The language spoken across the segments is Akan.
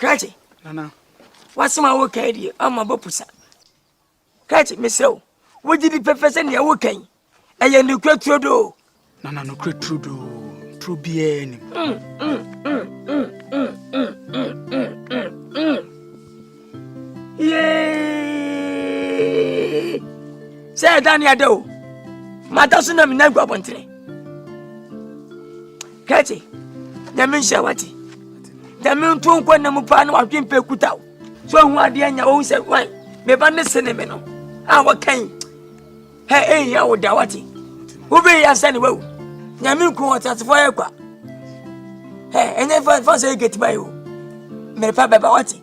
Krachi. Nana. What's my work idea? I'm a bopusa. Krachi, Miss O. What did the professor near working? And you look at Trudeau. Nana, no great Trudeau. True bien. Yay! Say, Dania do. Matasuna Minagua Pontre. Krachi, the men shawati. The men to one Namupano of Jim Pekutao. So, what the end your own said, why? Me band the cinnamon. Our kind. Hey, ya o dawati. Ube ya sani wewe. Nyami ko watasifo yakwa. Hey, enye fa say get by you. Me fa baba wati.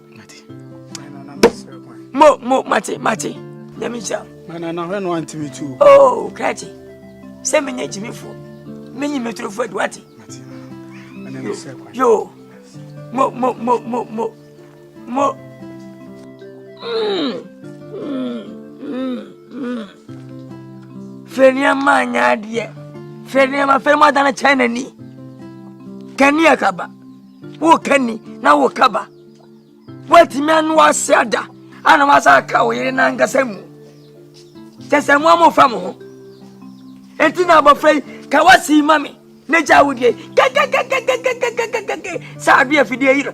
Mo mate. Nyami sha. Nana, when want me too. Oh, Krachi. Say me nye jimi fo. Me nyi metro fo wati. Yo. Mo. Fenia manya die. Fenia ma ferma dana China ni. Kani akaba. Wo kani na wo kaba. Wati me anu asada. Ana masa ka wo yire na Nkansah. Tese mo amofa mo. Enti na abofrai ka wasi mami. Ne jawudie. Sa bia fidie yiro.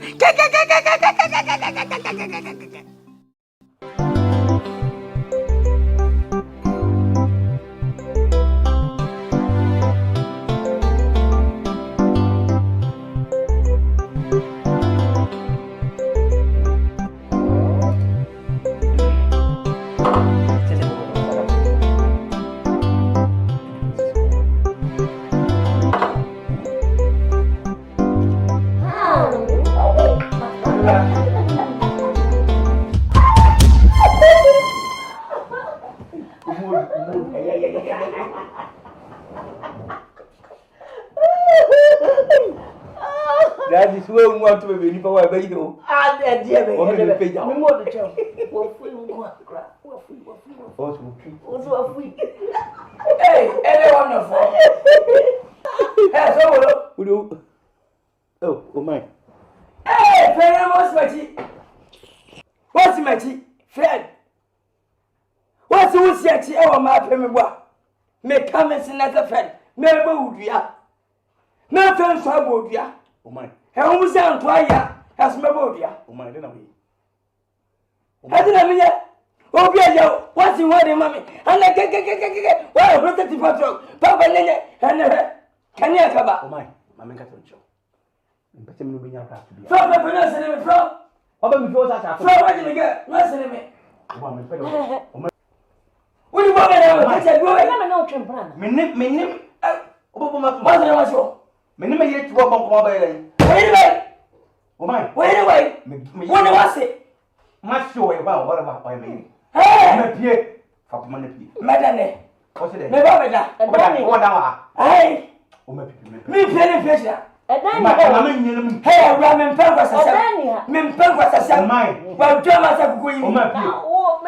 That is where we want to be in power by you. Ah, dear me. Me more the job. Hey, everyone of us. Hey, so oh my. Hey, Fred, what's Matty? Fred. What's the what's yet? Oh, my pemba. Me come and send another Fred. Me would ya. No friends for ya. Oh my. And who's down to ya? Has my bodia. Oh my, then I didn't mean it. Oh, yeah, what's in wedding, mommy? And I get well, protective patrol. Papa, and can you cover? Oh my, Mamma Catherine. But I'm moving out to be. From the pronunciation, from. How about before that? From what you get, listen to me. What do you want to say? I know Trump. My name. What's the matter? My name is yet to walk on my Anyway. Oh my. Wait away. What do I say? Must show about what about I mean. Hey, Pierre. For money. Madame. What's it? Never better. What down? Hey. Oh my. Me penny pressure. I'm hey, Ramen Pangasa. Min Pangasa. Mine. Well, Thomas of Queen. Oh my. Oh,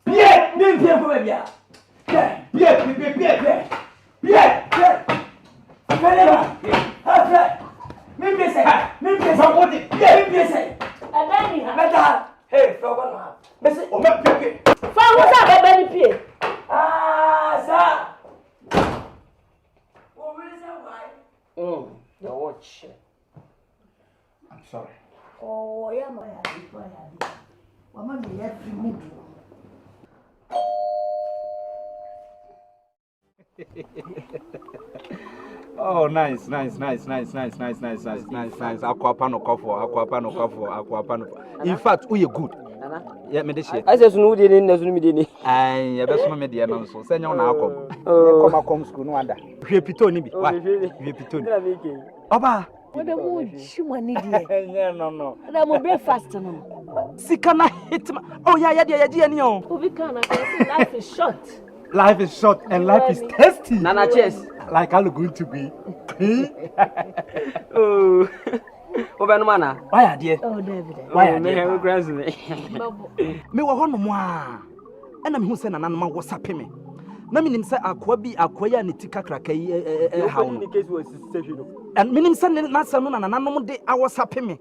Pierre, Pierre, Pierre. Hey, Frogona. Miss Oh, my Pierre. Found what's up, Benny Pierre. Ah, sir. Oh, what is that? Why? The watch. I'm sorry. Oh, yeah, my Mama, you have to move. Oh, nice. Aquapano coffee. In fact, we are good. Yeah, me this year. I said, no, didn't know. I best me the announce. Send you now come school no wonder. We pitoni bi. Why? We pitoni. Oba. What the mood? She money dear. No. That will breakfast no. Sikana hit. Oh yeah. We can't. Life is short. Life is short and life is tasty. Nana, cheers. Like I'm going to be. Oh. Open mana. Why dear? Oh, David. Why me have grass me. Me wa hono mo a. Na me hu se nana ma WhatsApp me. Na me nim se akwa ne tika kraka yi ha no. In case was station. And me nim se na sam no nana no de WhatsApp me.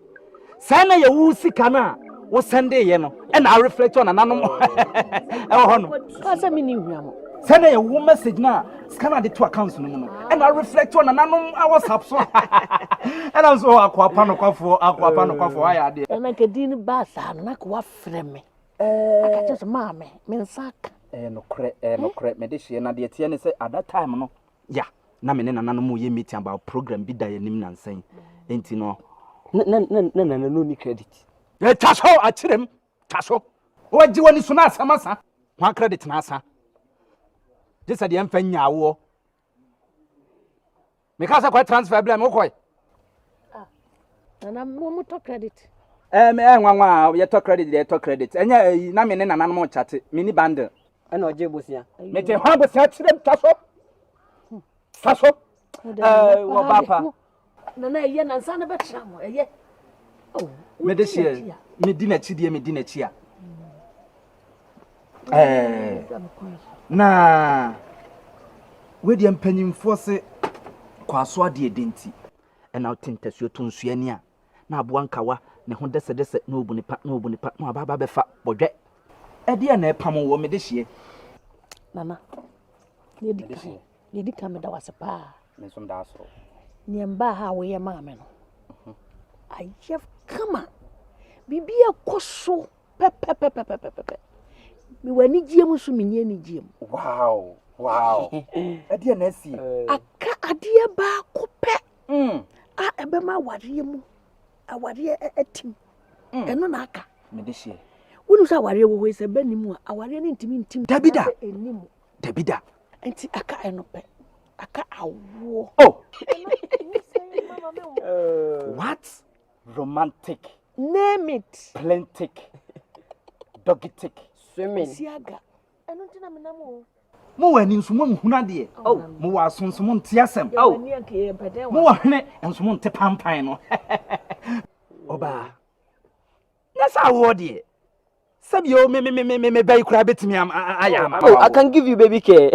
Sana ya wusi kana wo sende ye no e na reflect on ananom e ho no Kasa mi ni hwam. Sana ya wo message na scanner de to account no no e na reflect on ananom a WhatsApp so e na so akwapa no kwafo aya de Na kedin ba sa na ko wa freme. Aka just mama me nsaka. no kre me de hye na de tie ne say at that time no ya na me ne nananom ye meeting about program bi da ya nim nansan enti no na no ni credit. Taso achirem taso waji woni so na asamasa kwa credit na asa just de emfa nyawo me ka sa kwa transfer blame wo koy Na mo to credit. Me nwanwa ye to credit enya na me ne nananom mo chate mini bundle Ana oje bosia. me te hwa bosia achirem taso wo bapa Na ye na nsa na betra mo eye. Oh, me de share me di na chi a na we de mpanyimfo se kwaso ade edenti e na otintasuo to nsuani a na aboa nkawa ne ho dese na obunipa na ababa befa bodwe e de na epam wo me de hye Nana. Ye di ka me da wase pa. me som da so Ni mba ha wo ye maame no. Ayef kama. Bibi ekoso pepepepepepepe. Mi wani giem so mi ni giem. wow e de na asi Aka ade ba ko pe. A ebe ma aware mu. Aware etim. Eno na aka. me de hye Wonu sa aware wo we se banimu a aware ni ntimi Dabida. enimu. Dabida Enti aka eno pe. Aka awo. oh what romantic Name it. plentic dogitic Swimming. Siaga. Eno ntina me namo. mo wani nsumo nhuna de mo wa sonsomo ntiasem Ni anke pede mo wa. wa hene nsumo nte pampan no oba na sa wo de sabi o me bai kura betimi ayama Oh, I can give you baby care.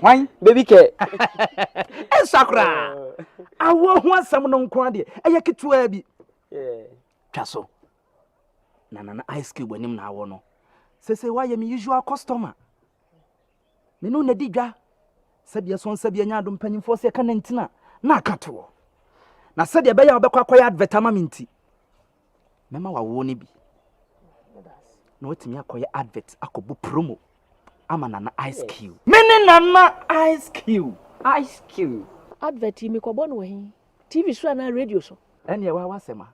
wan Baby care. sakura awo ho asem no nko de eye ketua bi twaso na ice cube anim na awo no sese wa ye me usual customer me no na digwa sabia son sabia nya adom panyimfo se ka na ntina na akato na sadia be ya obekwa kwaya advertama minti mema wa wo ni bi na otimi akoye advert akobu promo ama na ice cube mene na ice cube Ice cube. Advert mi ko bono we. TV so na radio so. ene wa wasema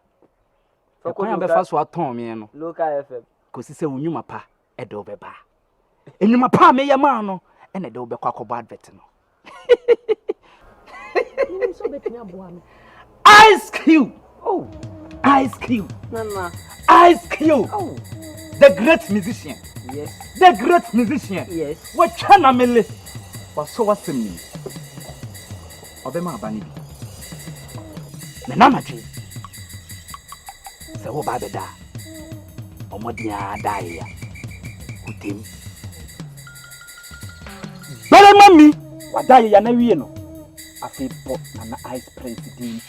kwaya be fa so aton me no Local FM. kosi se wunwuma pa e de obeba enwuma pa me yema no ene de obekwa akobo advert no Ni so betumi aboa me. ice cube oh ice cube Nana. ice cube Oh. the great musician Yes. the great musician Yes. what chana mele waso wasemi obema abani bi na namadwe se wo ba beda omodia dai ya kutem bare mami wadai ya na wie no afi po na ice president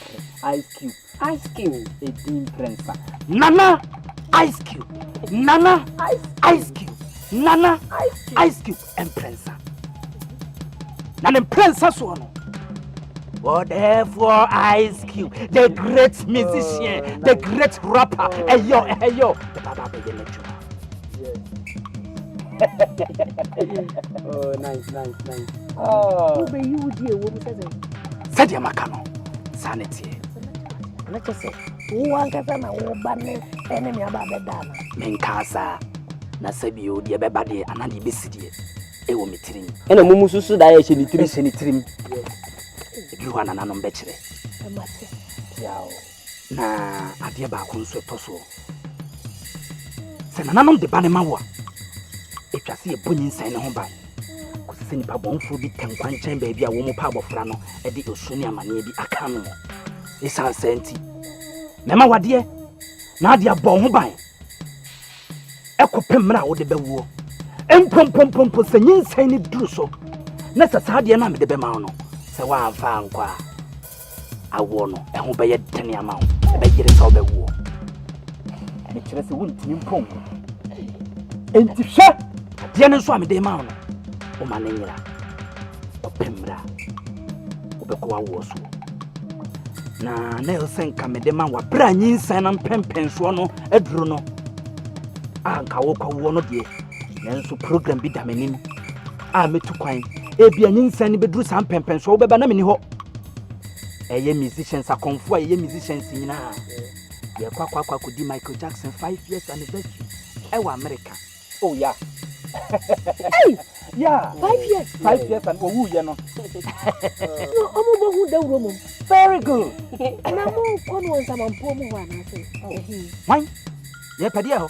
ice cube Ice cube. edin prince nana ice cube nana ice cube nana ice cube and prince nana prince so no whatever ice cube the great musician the great rapper eyo the baba be the Oh, nice. Wo be you die wo mu sese. sadia makano sanity Na kese. Wo ankasa na wo ba ne ene me aba be da na. Nkansah na sabio de beba de anade besidie ewo metirim Ena mumu susu da ya she ni tiri. trim ebi ho anananom be kire Amate. yao na ade ba ko nso to so se nananom de ba ne mawo etwase e bonyin san ne ho ba ko se nipa bonfo bi tenkwan chen ba bi a wo mu pa abofra no e de osuni amane bi aka no isan senti mema wade na ade abon ho ban ekopem na wo de bewuo empom se nyinsan ni duru so na sasa ade na me de be ma no se wa amfa ankwa awo no e ho be ye tene ama wo e be yire so be wo me kyerɛ sɛ wontimi mpɔn enti hwɛ adeɛ no nso a mede ma wo no woma no nyera ɔpɛmmra wobɛkɔ wawoɔ so na ɛwɔ sɛ nka mede ma wabrɛ a nyinsan na mpɛmpɛnsoɔ no aduro no a nka wokɔwoɔ no deɛ nanso program bi da m'anim a mɛtu kwan ebia nyinsan ne bɛduru saa mpɛmpɛnsoɔ wobɛba na meni hɔ ɛyɛ musicians akɔmfo a yɛyɛ musicians nyinaa yɛkɔ akɔdi Michael Jackson 5 years anniversary ɛwɔ America. Oh yeah. Hey! Yeah. 5 years. 5 years and who you know. No, I'm who the woman. Very good. And I'm more convinced I'm poor one. I say, why? Yeah, Padia.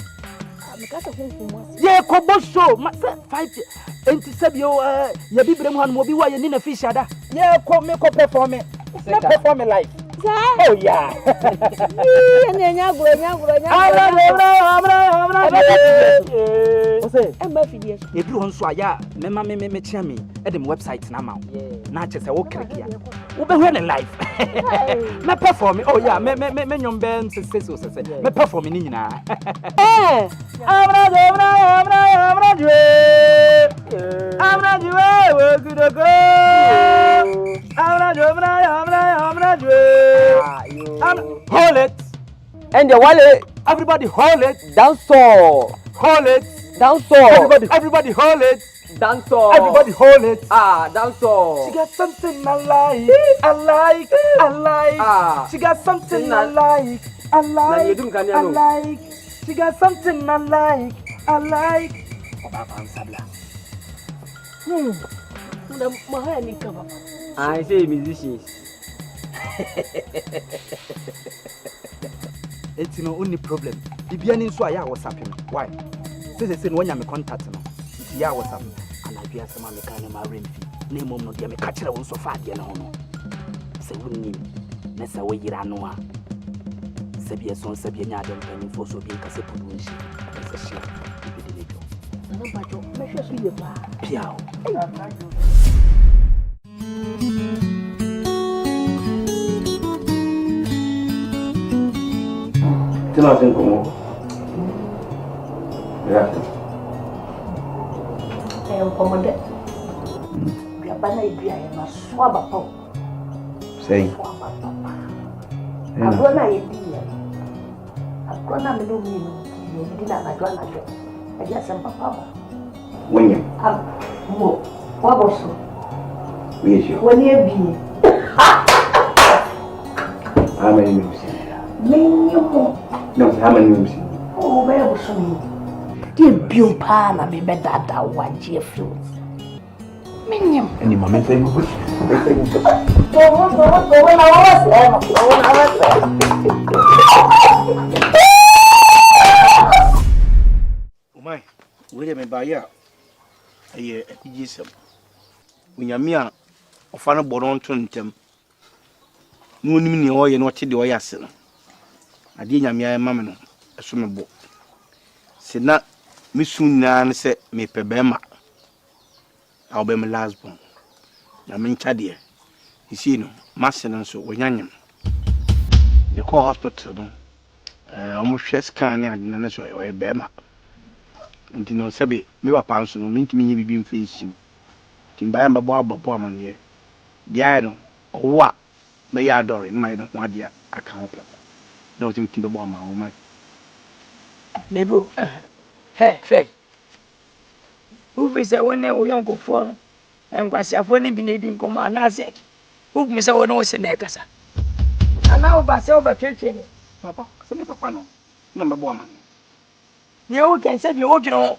Because of him. Yeah, Kobo show. 5 years. And to say you, Bibram one will be why you need a fish other. Yeah, come make up perform it. Not perform a life. Oh yeah. If you want to, yeah, me cheer me at the website now. Not just a walk here. We'll be in life. Me perform. Oh yeah, me young band says me performing in now. I'm hold it. And the wallet. Everybody hold it. Down so. Hold it. Down so. Everybody hold it. Down so. Everybody hold it. Down so. She got something I like. I like. She got something I like. I like. She got something I like. I like. I say musicians. It's no only problem. Bibiani so I was happy. Why? Say when you contact no. Yeah, what's up? And I be some kind of marine fee. Name no dear me catch her so far, you know. Say wouldn't Nessa way you are no. Sabia son Sabina don't penny for so being Casa Pudushi. That's a shame. Piao. Tell us in Kumawood. Yeah. I am commanded. We are banana, we are a swab. Say. I'm going to idea. I'm going to do me. You didn't have a I guess I'm papa. When you? What was so? Yes, you. When you be. How many rooms? No, how many rooms? Oh, where was so? Dear Bill Pan, I mean, better that one, dear fruits. Minium. Any moment, say good. My, William and Baya, a year at Gisum. When you're mere, or fan of Boron Tuntum, no meaning or you're not the way I said. I didn't mean mamma, a summer book. Said not Miss Sunan said me pebema. I'll be my last born. I mean, Chadia. You see, no, Master and so, when young. The call hospital, almost just can't and necessary or a bema. And you know, Sabi, me were pounds, no mean to me being facing. Timba and Bob Woman here. The idol, or what? May I adore in my don't want dear account. Don't think the bomb, oh my. Maybe, hey, Faye. Who is a one never young go for? And was a funny beneath command, I said. Who Miss Owen was in Nkansah? And now about over 15. Papa, some papa, number one. You can say you know.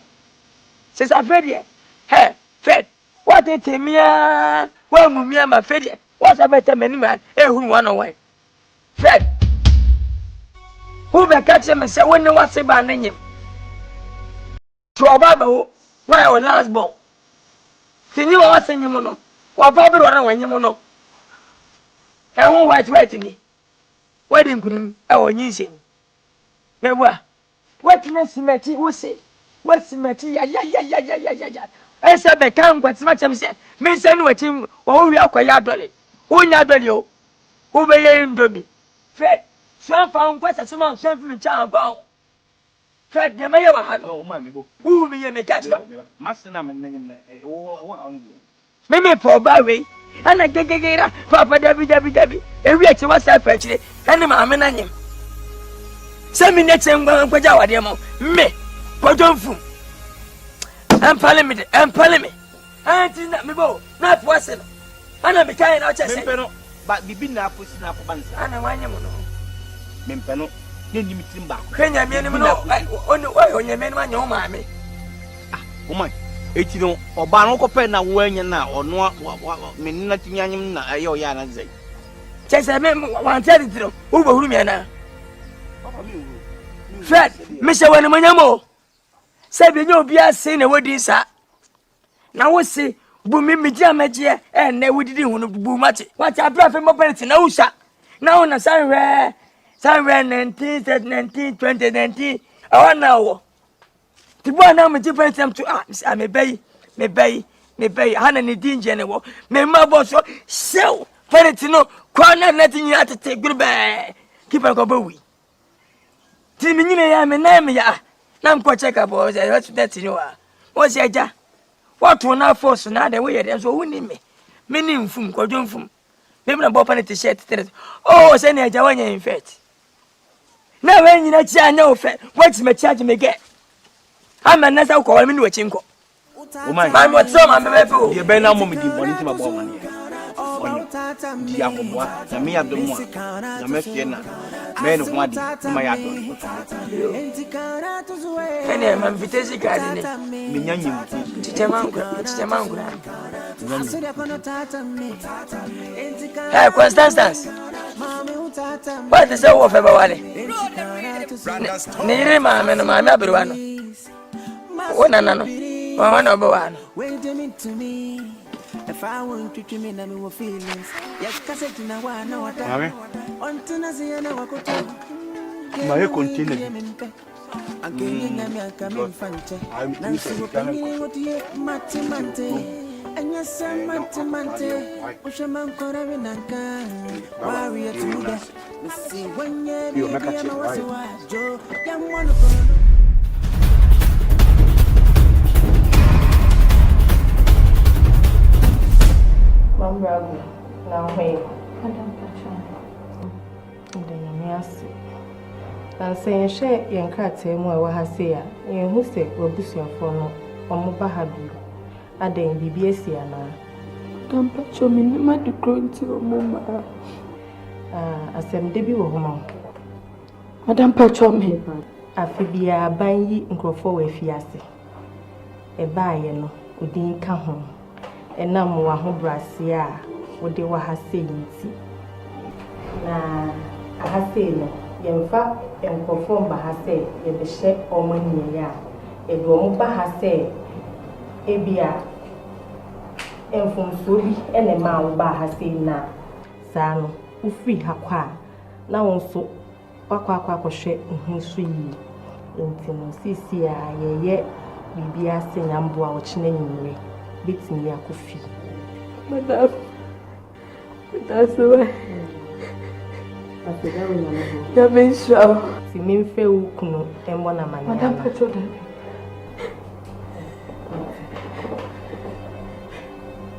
Says I fed ye. Hey, Fed, what did me? Well, me and my Fed, what's a better man? Who run away? Fed. Who may catch him and say, when no one say by name? To a Bible, why our last ball? See you are saying you know. What Bobby run away, you know. I won't write to me. Wedding couldn't our using. There were. What Miss Matty will say? What's Matty? Yeah. I said, I can't what's much I'm saying. Miss and what him, or we are quite dolly. Who not you? Who may aim to me? Fred, some found quite a small self in child bow. Fred, the mayor, Oh, mammy, who me and the catch. Master, I'm Mimi for Barry, and I get it, Papa Debbie, and reach what's up actually, and I'm an him. Send me next and go and put our demo. Me, Kwadwo, and Parliament, and Parliament. And it's not me, not wasn't. And I'm trying out just but be been up with Snap Bands. and I want you. Mimpano, then you meet him back. Can you mean on the way on your men, my own mammy? Woman, it's no, or Barnoco Penna wearing now, or no, mean nothing young, I yana say. Just I remember one tell it to who will me now. Fred, Mr. Wanamamo. Said you be a sinner, what is that? Now we see. Bumi mijia and ne we didn't want to boom much. What I brought from my parents in Osa. Now on a somewhere 19, 19, 20, 19. Oh, now. The boy now me different them to I may bay, Hannah ni general. Me my boss so parents no corner nothing you have to take goodbye. Keep on go we. Timmy ya me name ya. Nam ko check up was that you are. What's ya? What will not force now the way there's so winning me. Meaning from Kwadwo from. Maybe a bopper to shed. Oh, send a Jawanya in fact. Now when you not know fat, what's my charge me get? I'm a nasa call me to a chinko. I'm what some I'm a fool. You better not moment in one into my woman. Diakoboa, the me of the one, the Messiana, men of Wadi, my adult. And I'm Vitesi Garden. Minyan, Chichamangra. Hey, Constance. What is over February? Near mamma and my everyone. One another one. If I want to treat me, I will feelings. Yes, cassette in a one hour. On to Naziana, my continue. I'm getting a coming Fante. I'm so penny what you Matimante. And yes, I'm Matimante. Ushaman Koravinanka. Warrior to that. We see when you make a Joe. Young one of Mambrago, now hey, Madam Patricia. And saying, share young cat, say more what I say, and who say, Robustian for no, or Mubahabi. I didn't be BSC. Don't picture me, not to grow into a mumma. As I'm debut of home. Madam Patricia, I feel be a banyi and grow forward fiasse. A buy, no, who didn't come home. Ena mwa ho brasia wo de wa ha seyinti na aha sey no yemfa enkofo mba ha sey ye be hye omanye ya e do mo ba ha sey ebia enfumso bi ene ma wo ba ha sey na saa no wo free ha kwa na won so wakwa akohwe nhusu yi enti no sisi a ye bibia se nyambo a wo chine nyinre betting ya coffee. Madam, that's why. You're being sure. Si memfe ukuno embo na manya. Madam Patricia.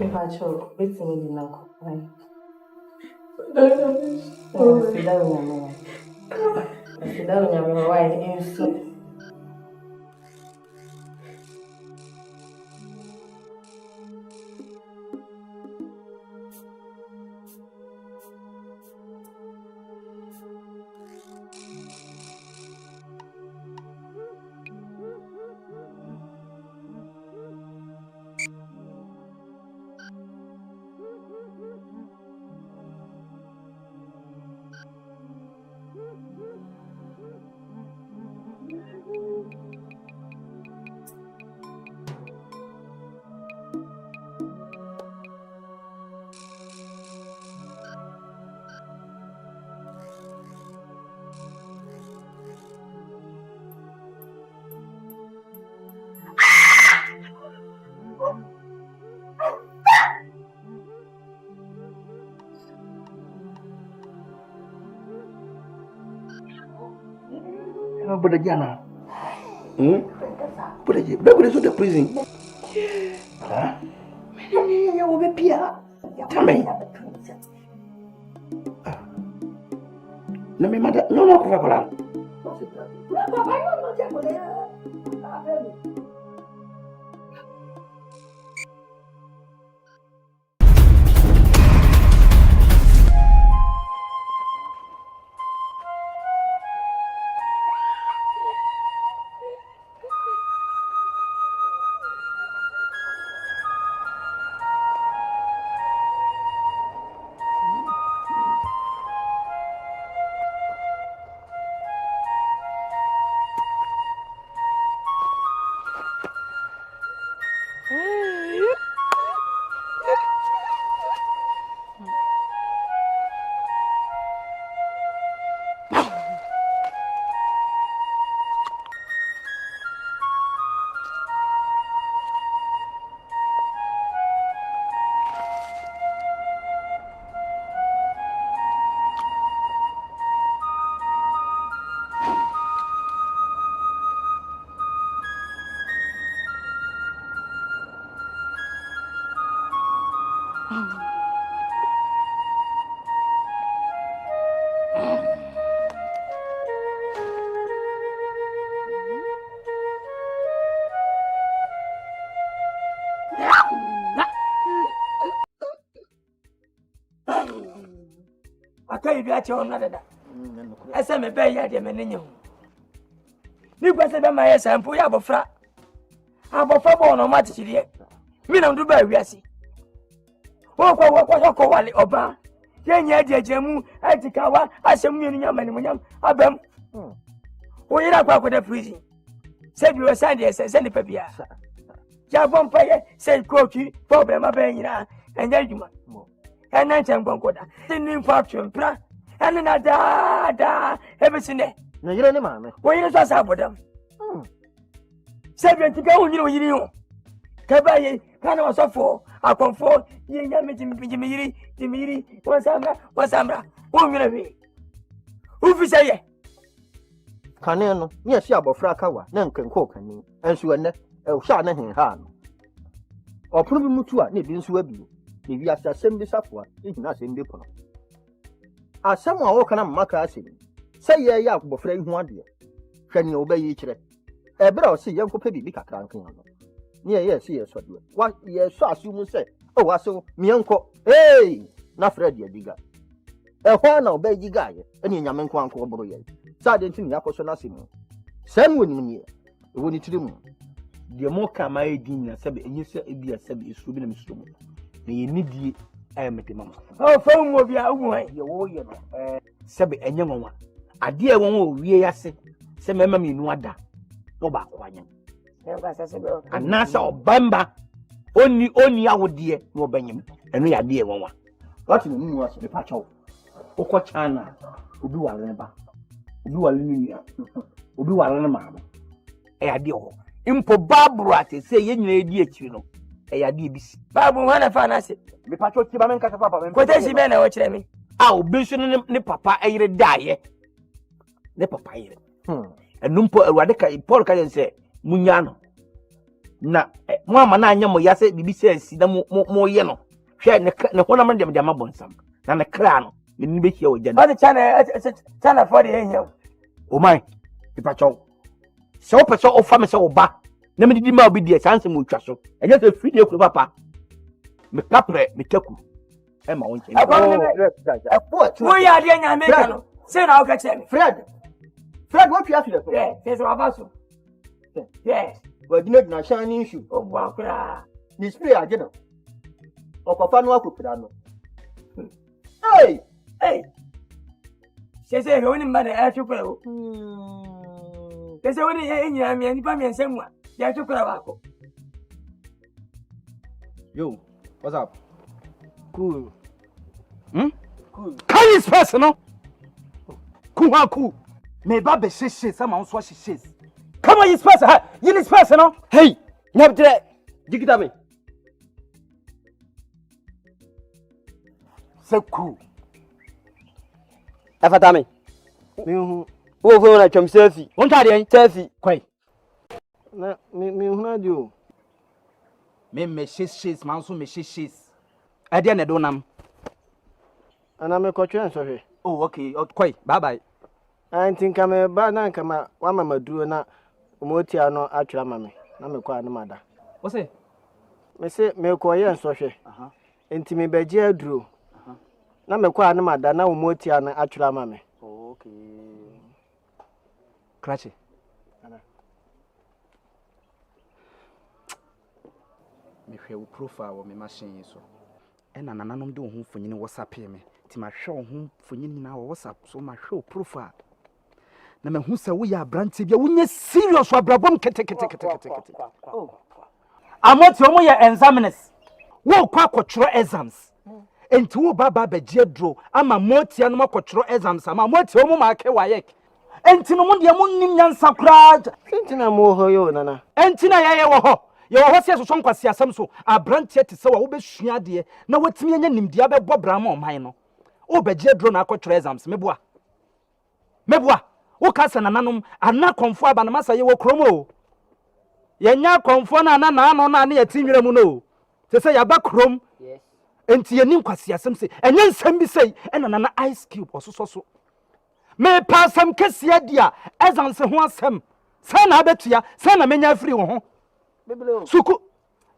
Me pacho, betting ni nako. Sidalo nyame wa ensu. But again, But you better go to prison. Huh? You will be Pia. Tell me. No, my mother, no, Coca-Cola. Akai bi ache on dada. Ese me be ya de me nenye ho. Ni kwese be ma ye sampo ya abofra. Abofra bo no ma tichire. Mi na ndu ba wiase. Wo wale oba. Ye nya ajejemu ajikawa asem nyenu nyama ni munyam abam. Wo yira kwa da prison. Se bi wo sande se ni pabia. Ja bompa ye se koki problem aba nyina enya djuma. Ena nchangwankoda. Ni faction pra. Ena na da ebisine. Na yire ni maame. Wo yire so asabodam. Sebi ntika wo yire ho. Kaba ye kana wasofo akonfo ye nya me yiri wasamra wo yire we. Ufisa ye. Kane no, ni asi abofra kawa na nkenko kane. Enso ene, e hwa na hen ha no. Opono bi mutu a na bi nso abi. Ni wi asasem bi safoa, ehina asem bi pono. Asem a wo kana mmaka asem. Se ye ya abofra ihu ade. Hwa ni obayi kire. Ebra o se ye nkopa bi kakra nkan no. Ni ye se ye so de. Wa ye so asumu se, o waso mienko. Hey! Na Fred ye diga. Ehwa na obayi ga ye, eni nyame nko anko oboro ye. Sa de ntin yakoso na asem. Sem woni ni ye. Woni tirimu. De mo kama edin na sebe enyese ebia sebe esu bi na mesumu. Na ye nidie ayamete mama. Oh, phone wo bia wo han. Ye wo ye no sebe enye nwanwa. Ade e won wo wie yase. Se mema me nu ada. No ba ko anyen. Anasa obamba oni awode no obanyem. Eno ya de e wonwa. What you mean was Me pa chawo. Okọ chana obi wale ne ba. Obi wale ne nua. Obi wale ne maama. E ya de ho. Impo babru ate se ye nyina edi akiri no. E ya de bisi. Babu wana fa na se. me pacho ti ba men kasa papa men. Quotation be na wo kire me. A obi so ne papa ayire daaye. Ne papa ayire. Enumpo awade ka Paul ka yense munya no. Na mo ama na anya mo yase bibi sensi na mo ye no. Hwe ne hona man dem amabonsam. Na ne kra no. Me ni be hia o jana. What the channel for the here. O my. Ipacho. So person o fa me se oba. Na me didi ma obi die chance mo twa so. Enye se free dey ku papa. Me kapre me taku. E ma won che. Wo ya de nya me ka no. Say na o ka che me. Fred, what you have to do? Yeah, there's a basso. Yes. Well, you know, shining issue. Oh, wow. This play again. Or Papa no Kupano. Hey! She said, only man, I took her. There's only any family and someone. You took her. Yo, what's up? Cool. Cool. Can you personal? Cool. Me babe shit sama on so shit. Come on, you person. You this person, no? Hey, nyabtre. Jigita me. So cool. Afata me. Me hu. Wo fo na twam selfie. Won ta de selfie. Kwai. Na me huna dio. Me shis man so me shis. E de na do nam. Ana me kotwe nsohwe. Oh okay. Okay. Bye bye. Antin kama ba na kama wa mama duro na umoti ano atwira mame. Na me kwa na mada. Wo se? Me se me ko ye nsohwe. Enti me beje aduro. Na me kwa na mada na umoti ano atwira mame. Okay. Krachi. Me hwe wo profile wo me machine so. E na nananom de wo ho mfonyini WhatsApp me. Ti ma hwe wo ho mfonyini na wo WhatsApp so ma hwe wo profile. Na me hu se wo ya brante bia wo nye serious wa brabom kete. Oh. Amoti omo ye examiners. Wo kwa kwotro exams. Enti wo baba beje dro ama motia no makwotro exams ama motia omo ma ke wayek. Enti no mo de mo nim nyansa kra. Enti na mo ho yo nana. Enti na ye wo ho. Ye wo ho se so nkwase asam so abrante te se wa wo besua de na watimi anya nimdia be bobra ma oman no. Wo beje dro na akwotro exams meboa. Wo kasa nananom ana konfo aba na masa ye wo kromo. Ye nya konfo na na no na ye tinwira mu no. Te se ya ba krom. Yes. Enti ye nim kwase asam se enye nsam bi sei ena na ice cube ososo. Me pasam kesia dia exams ho asam. Sa na abetua, sa na menya free wo ho. Suku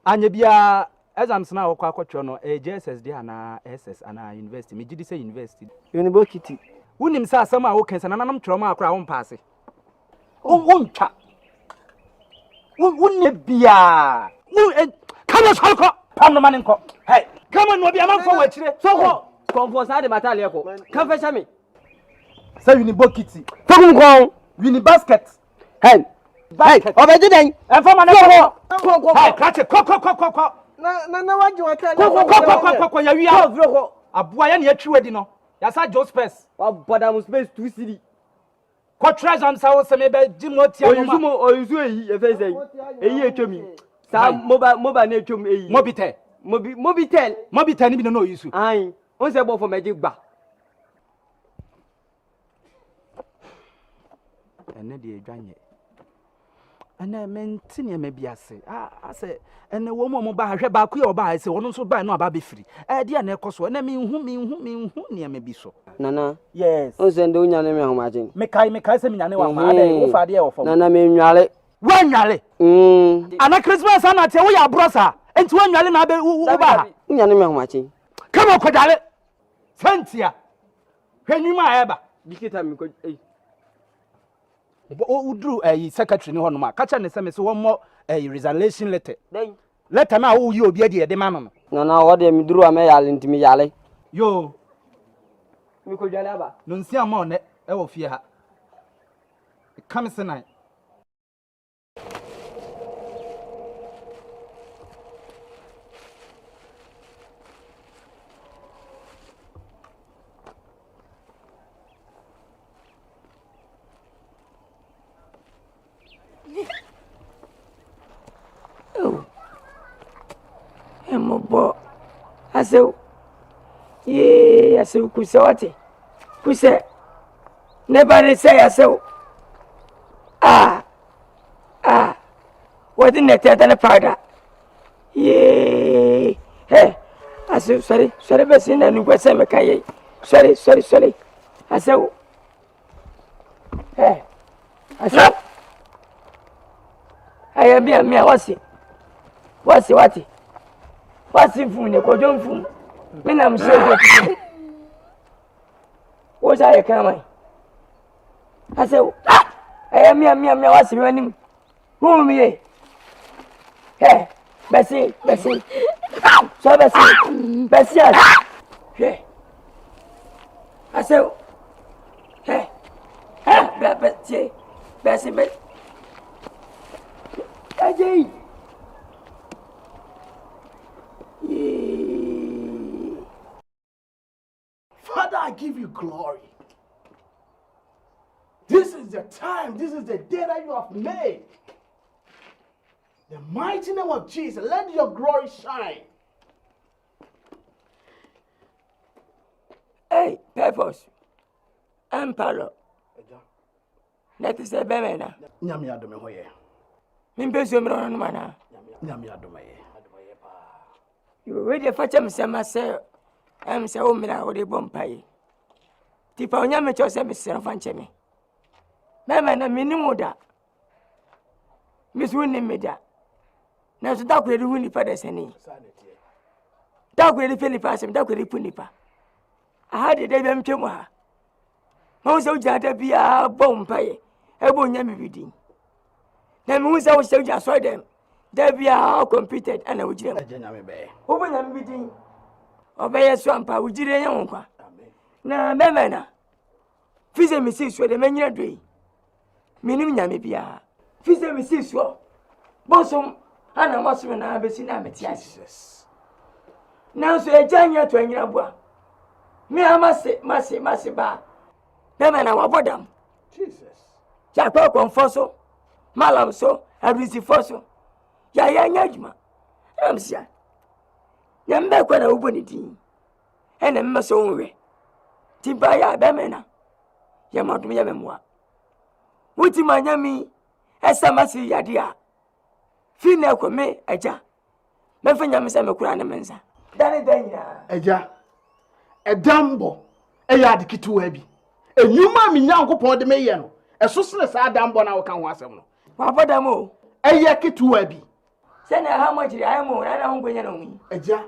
anya bia exams na akwa akwotwo no JSS dia na SS ana university me gidi say university University wonim sa asam a wo kensa nanam tworo ma akra wo mpaase wontwa wonne bia kama soko pam no mane nko hey kama no bia man fo wa kire soko Comfort sa de matale ko. Kan fe chami. say uni bokiti tokum ko uni basket Hey. Hey, obedi den. E fa mane ko hey krache ko na waje waka ko ya wia aboa ya na atwiwadi no ya sa Joe Space Wa bodam space 2 city. Ko treasure am sa wo se me be jimotia no ma Oyusu eyi e fe sei. Eyi etwemi. Sa moba na etwom eyi. Mobitel ni bi no oyusu. Ai, on se bo for magic gba. Ene de edwanye. Ana mentini me biase. Ase ene wo mo ba hwe ba ku ye oba ase wono so ba no aba be firi. Dia na ekoso na minhu ne me bi so. Nana. Yes. On se ndo nya ne me homaje. Me kai se me nya ne wa ma ade wo fa de e wo fo. Nana me nwale. Wa nwale. Ana Christmas ana te wo ya brosa. Enti wa nwale na ba wo ba. Nya ne me homaje. Kama ko dale. Santia. Hwenwuma eba. Dikita me ko Udru secretary ni hono ma kacha ne se me so wo mo resignation letter den letter na wo yi obi ade de ma no na wo de mi duru ame yale ntimi yale yo mi ko jale aba no nsi ama one e wo fie ha come senai Bo asew ye asew kusawati kuse nebari say asew what in the theater powder ye hey asew sorry besi na nu kwese me kaye sorry asew hey asew aya bia me wasi What's in the Kodon Fun? When I'm so what's I coming? I said, I am me, what's running? Who me? Hey, Bessie, so Bessie, hey, I said, hey, Bessie, Father, I give you glory. This is the time, this is the day that you have made. The mighty name of Jesus, let your glory shine. Hey, purpose. I'm Paulo. That is a bemena. Nyami adome hoye. Mimbezo mro no mana. Nyame adomaye. You ready for them say am say o mira o de bompaye. Tipa onya me cho say me sero fanche me. Mama na minimu da. Miss Winnie me da. Na so da ko eri huni pa da sani. Da ko eri Philippa asem da ko eri punipa. Aha de da biam twemu ha. Mo so jada bia bompaye. Ebo nya me bidin. Na me hu say wo se uja so dem. Da bia competed ana ujire mo. Agya nyame be. Wo nya me bidin. Obeye so ampa ujire nya wonkwa. Na mema na. Fize mi si so de manyira doi. Minim nyame bia. Fize mi si so. Bosom ana maso na abesi na metias. Na so ejanya to anyira boa. Me amase mase ba. Mema na wabodam. Jesus. Ya kwa konfoso. Malam so, abisi foso. Ya nyajuma. Amsia. Nyambe kwa na uboni din. Ene mmaso onwe. Tiba ya bemena. Ya madum ya memwa. Wuti manyami esa masi yadia. Fina kwa me eja. Mefanya mesa mekura na menza. Dani danya. Eja. Edambo. Eya adikitu abi. Enyuma mi nyankopon de meye no. Eso sene sa adambo na wo kan ho asem no. Wabodamo. Eya kitu abi. Sene ha mojiri ayemo na na hongonya no wi. Eja.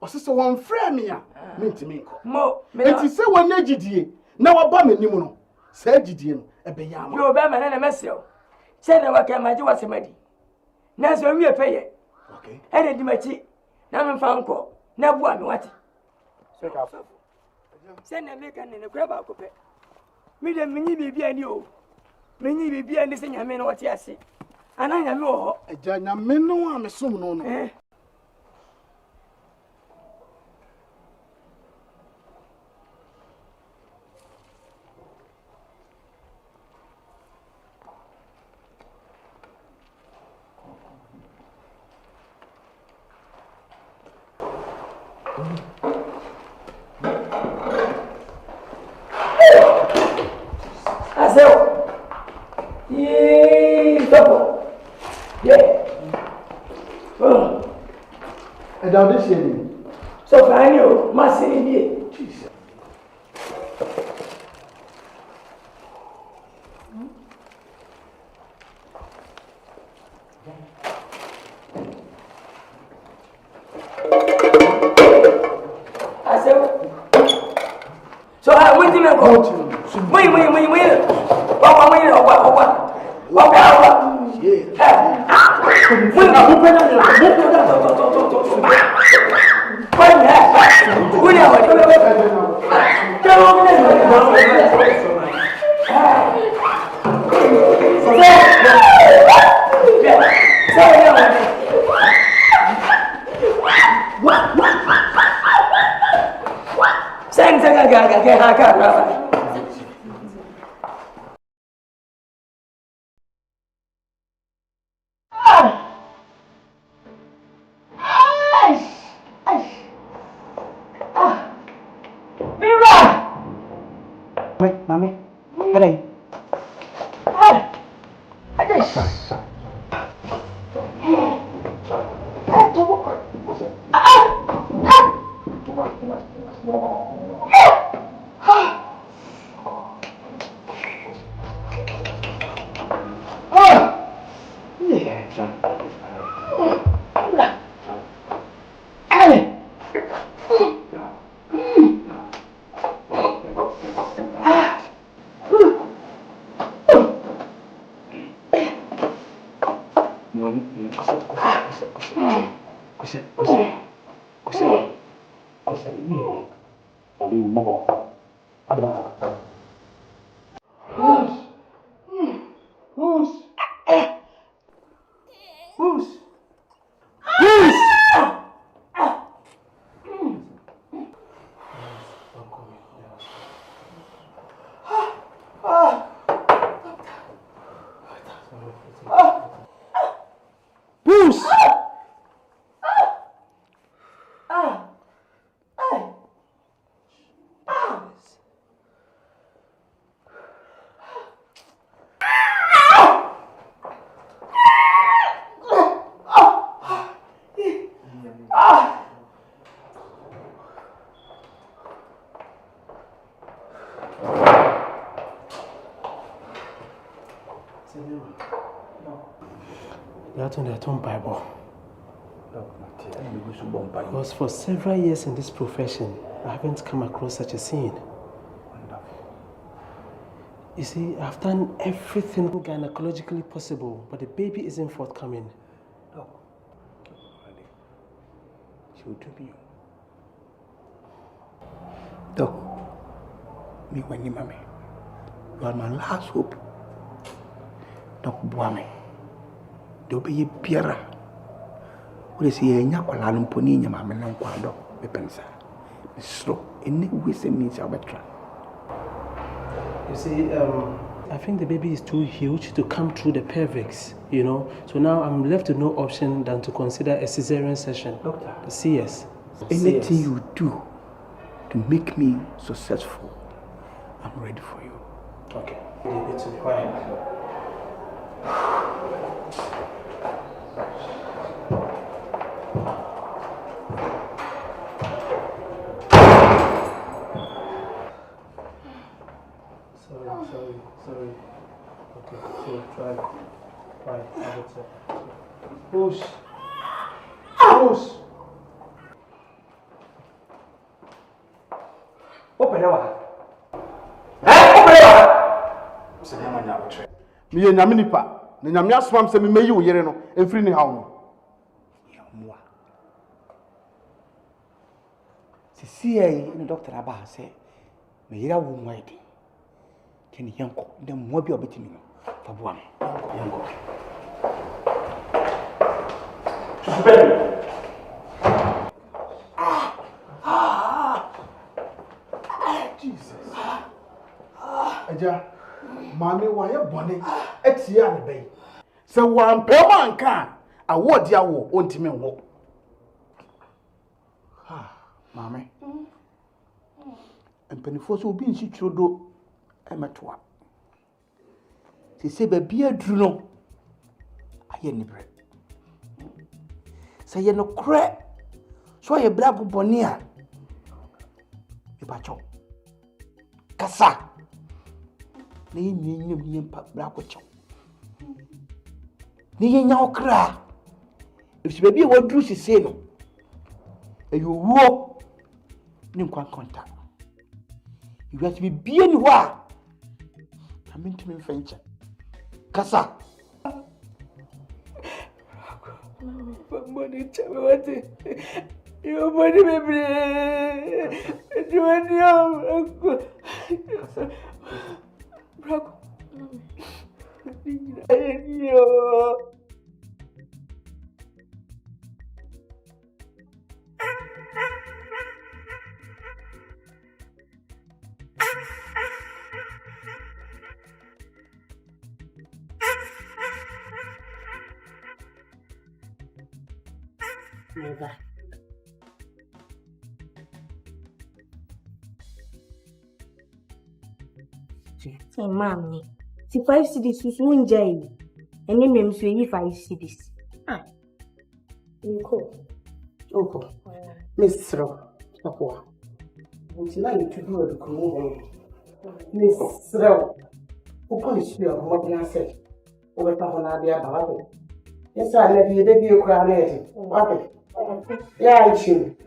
Osese won frɛ me a mentimi nko. Mo, me. Enti se won agidie na waba m'anim no. Sa agidie no ebeya ama. Yo be me na mesew. Sene waka maji wasemadi. Na so wi efeye. Okay. Ene di machi na me fa nko na bua me wate. So ka fa. Sene me kan ne kura ba ko pe. Mi de minyi bibia ni o. Minyi bibia ni se nyame no wate ase. Ana nyame wo ho. Eja nyame no a me som no no. Aseo. Topo. Yeah. Oh. Eja de se ni. So fine o, masini bi. Jesus. Aseo. So I went to me go. Mui. Wa. Mui na kupenda ni. Mami, peraí. That's on their own Bible. Because for several years in this profession, I haven't come across such a scene. You see, I've done everything gynecologically possible, but the baby isn't forthcoming. She will do me. Doc, me when you mommy, you are my last hope. Doc Boame, do be a piera. What is here in Yakolan Pony, your mamma and Kwadwo, the pensa. Slow, in the wisdom means our better. You see, I think the baby is too huge to come through the pelvis, you know. So now I'm left with no option than to consider a cesarean session. Doctor, the CS. Anything you do to make me successful, I'm ready for you. Okay. It's quiet. Sorry. Okay, so try. Push. Open the door. Me nyame nipa, na nyame asomam se me meyi wo yere no, emfiri ni hawo no. Yamwa. Sisi ni doctor aba se me yira wo mwede. Keni yanko, nde mwa bi obetimi no. Fa boa me. Yanko. Jesus. Aja, mami wa ye bone etia ne bɛyi. Se wa mpɛ ma nka awodi awo ontimi nwo. Mami. Mpanifo so obi nsi twodo emetoa. Se bia duru no aye nibre. Se ye no kre so ye bra bobone a ibacho kasa na nyanyam nyampa bra ko cho ni yenya okra if baby e woduru sise no eyuwo ni nkwan konta you have to be bien ho a amintumi mfenche kasa Money, tell me what it your money, baby. You and your Braco. Never. Say, mommy, see 5 cities who's one jail, and then them say 5 cities. Oko, Miss Row, Papua. Would you like to do a Kumawood? Miss Row, who punished you of what I said, over Pahonadia Baba. Yes, I let you debut crowned. What? Yeah, I should.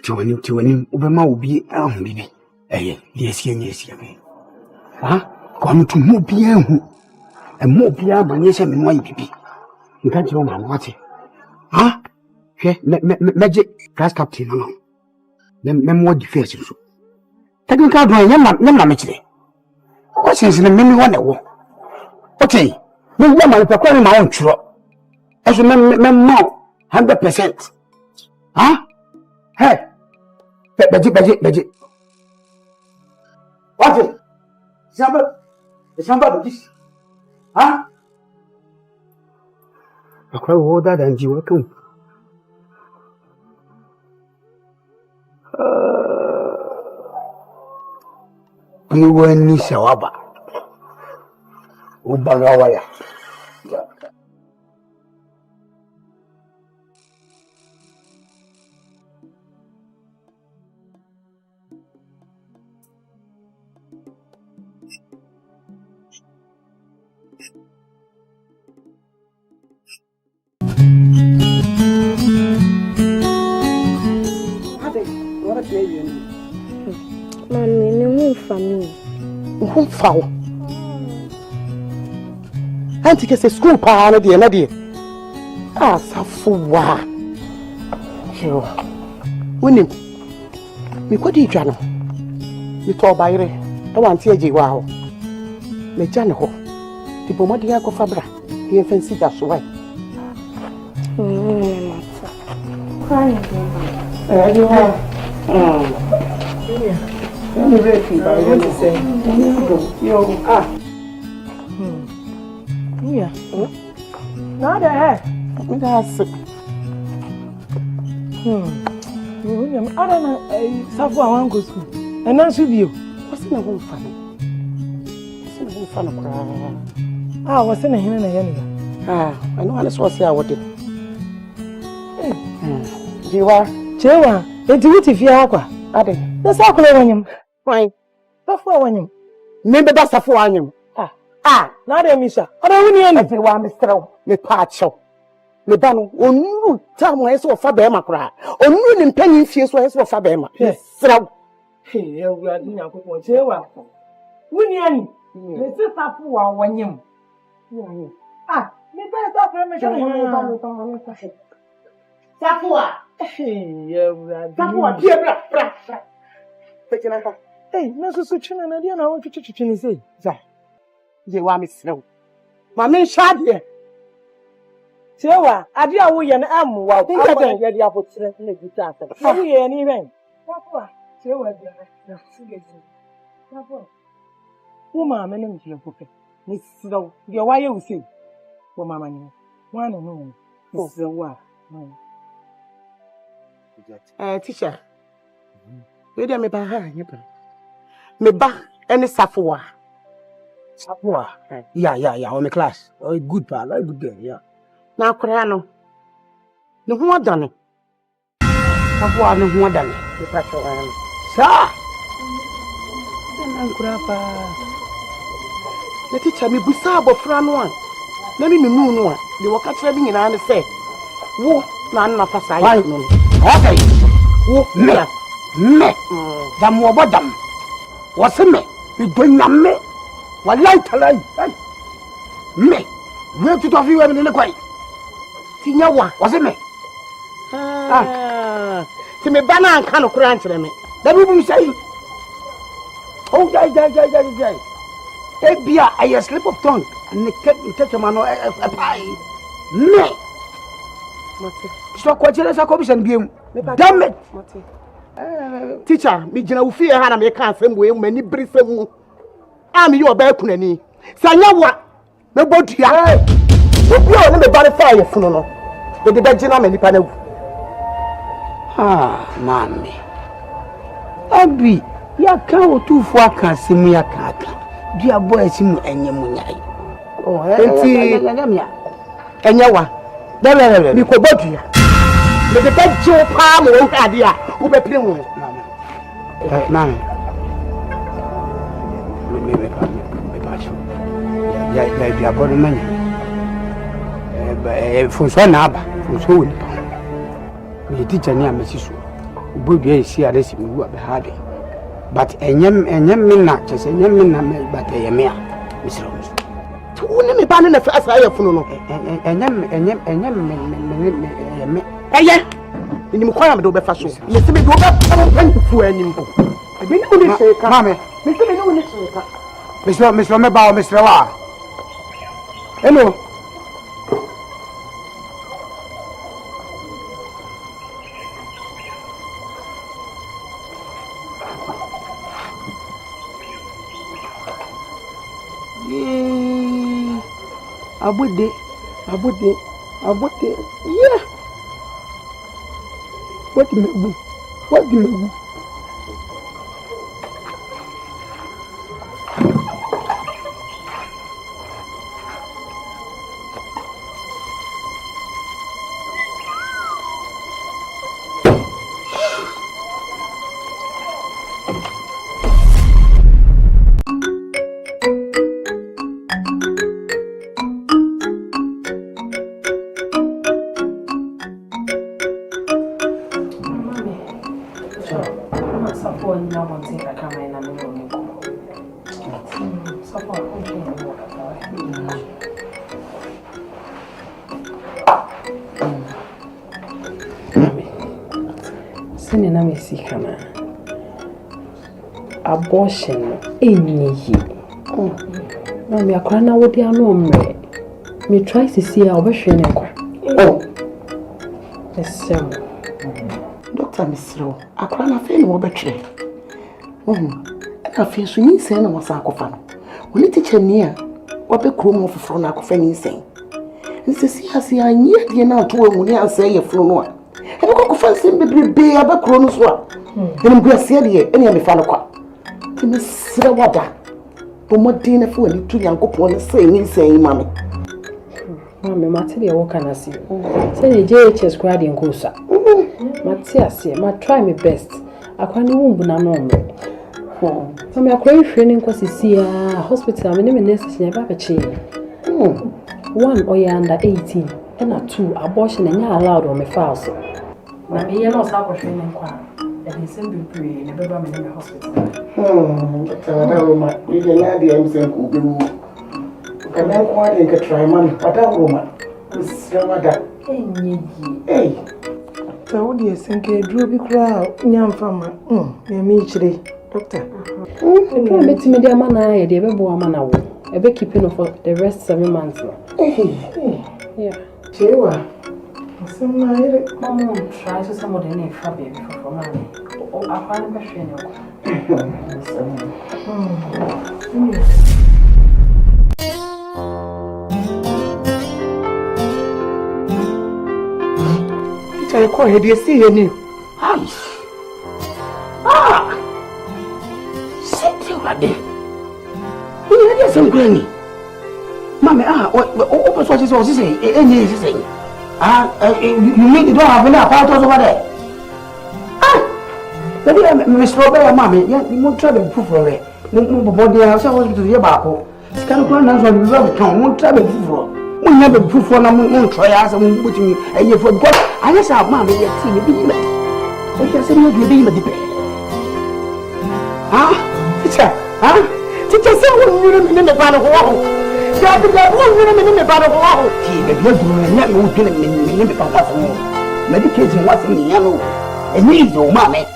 Tiwani, Obama will be baby. Yes. Come to Mobian, and Mobia, but yes, and my baby. You can't know, man, what's it? Magic class captain. Then more defensive. Technical drawing, Yamma. What's in the many one? Okay, no woman preparing my own truck. As a more 100%. Hey, budget. What is somebody this? I quite older than you welcome. You were in Sawaba. Ubagawaya. Mommy, no family. Who foul? Auntie can say school pa na dia. Safuwa. Yo. Woni. Me kwadi dwa no. Me to bayre. E wanti aje wa ho. Me ja ne ho. Ti bomodi akọ fabra. Ye fancy da so wai. Yeah. Now the hair. That's I don't know. Safu, I want to go school. And now should you. What's in a home family? What's in a home family? What's in a hen and I know Alice was here. What did you are? Chewa, it's with if you are. I didn't. That's how clever him. Why? Safu, when you. Maybe that's a four him. Now the Misha. I don't need everyone, Mr. Me Pacho. Me Bano, onu time when I saw Fabema cry. Onu in penny fears when I saw Fabema. Yes, so. Hey, we are doing a good one. Chewa. Winnie, let's set up one you. Me better stop permission. Sapua. Sapua, dear, hey, no such an idea. I want to say. You want me slow? My man shot here. Chewa, I dear we and am wow. Think I don't get the opportunity to make it happen. How we any event? Papa, Chewa, woman, my name is your pocket. Miss Slow, your why you say, for my money. One and one. Miss Slow. Teacher, where do me by her? Me back any Safua. Sapua. Yeah, on my class. Oh, good pal, good girl, yeah. Now, Criano. No more done it. Sapua, no more done it. Sir! The teacher me busabo fran one. Let me know one. They were catching in and say, woo, none of us. I know. Okay. Me. Dam wabadam. What's me? You bring them me. Wallahi talai. Me. Where to talk you in the quay? Tinyawa, was it me? To me, banana can of crunch me. That will say, oh, die. Take beer, a slip of tongue, and the cat will touch a man or a pie. Me. Stop watching us a commission game. Damn it. Teacher, me general fear Hannah may can't same way many brief. I'm your balcony. Sanyawa, no boat here. You are the body fire for no. The Belgian many panel. Mammy. Abby, ya can't too far can see me a cat. Dear boys, you and your money. Oh, and yawa. There we go back here. The Belgian palm won't idea who be playing with. Mammy. Ya body money. From Sonaba, from Soul. The teacher near Mrs. Bodia is here, this will be hard. But and yam not just a yam, but a yamia, Miss Rose. Two name ban the first I have full and yam, in the choir do be fashion. Mr. Me go back for any more. I didn't only say, Mamma, Mr. Me only say, Miss Romeba, Miss Rawa. Hello. Abude, yeah. What do you mean? Abortion any ye. Mammy, I can't know what they are no me. Me try to see our version. Oh, yes, sir. Doctor Miss Rowe, I can't feel no better. I feel so you say no was Akofan. When you teach near, what be chrome of from Akofan saying. And see, I see, I near the now to a money and say a floor. And I go fancy be about Chronos. And I'm going to see the any of the fellow. Miss Rawada, but what dinner for any 2 young couple saying, Mammy. Mammy, Matilda, what can I see? Say the JHS grading Gosa. Matthias, I try my best. I can't even be I'm a great friend because you see a hospital. My name is never a chain. 1 or you're under 18, and 2 abortion and you're allowed on my files. Mammy, you're not a training. And he's in the in the baby in the hospital. You can have the MC who can I quite a try man, but that woman is your mother. Hey, so dear, think a droopy crowd, young farmer. Me, doctor. I can't bet me the man I had ever bought a man. I be keeping for the rest 7 months. Yeah. Chewa. Mama try to some of the name for baby for money. Oh, I find a machine. I call her, you see her name. Sit you right there. You hear some granny. Mammy, what was this? Was saying? You mean you don't have any apartments over there? Miss Robert, Mammy, you won't try to prove for it. No, body hospital to your back. It's kind of grand answer to the town, won't try to prove for. We never prove for them, won't try us and put me a year for God. I guess our mammy yet see you be met. What you say you be met the bed? Teacher, someone you in the pan of water. God, the woman in the battle of all. The good never would get me in the palace. Medication was in the yellow. And needs your mammy.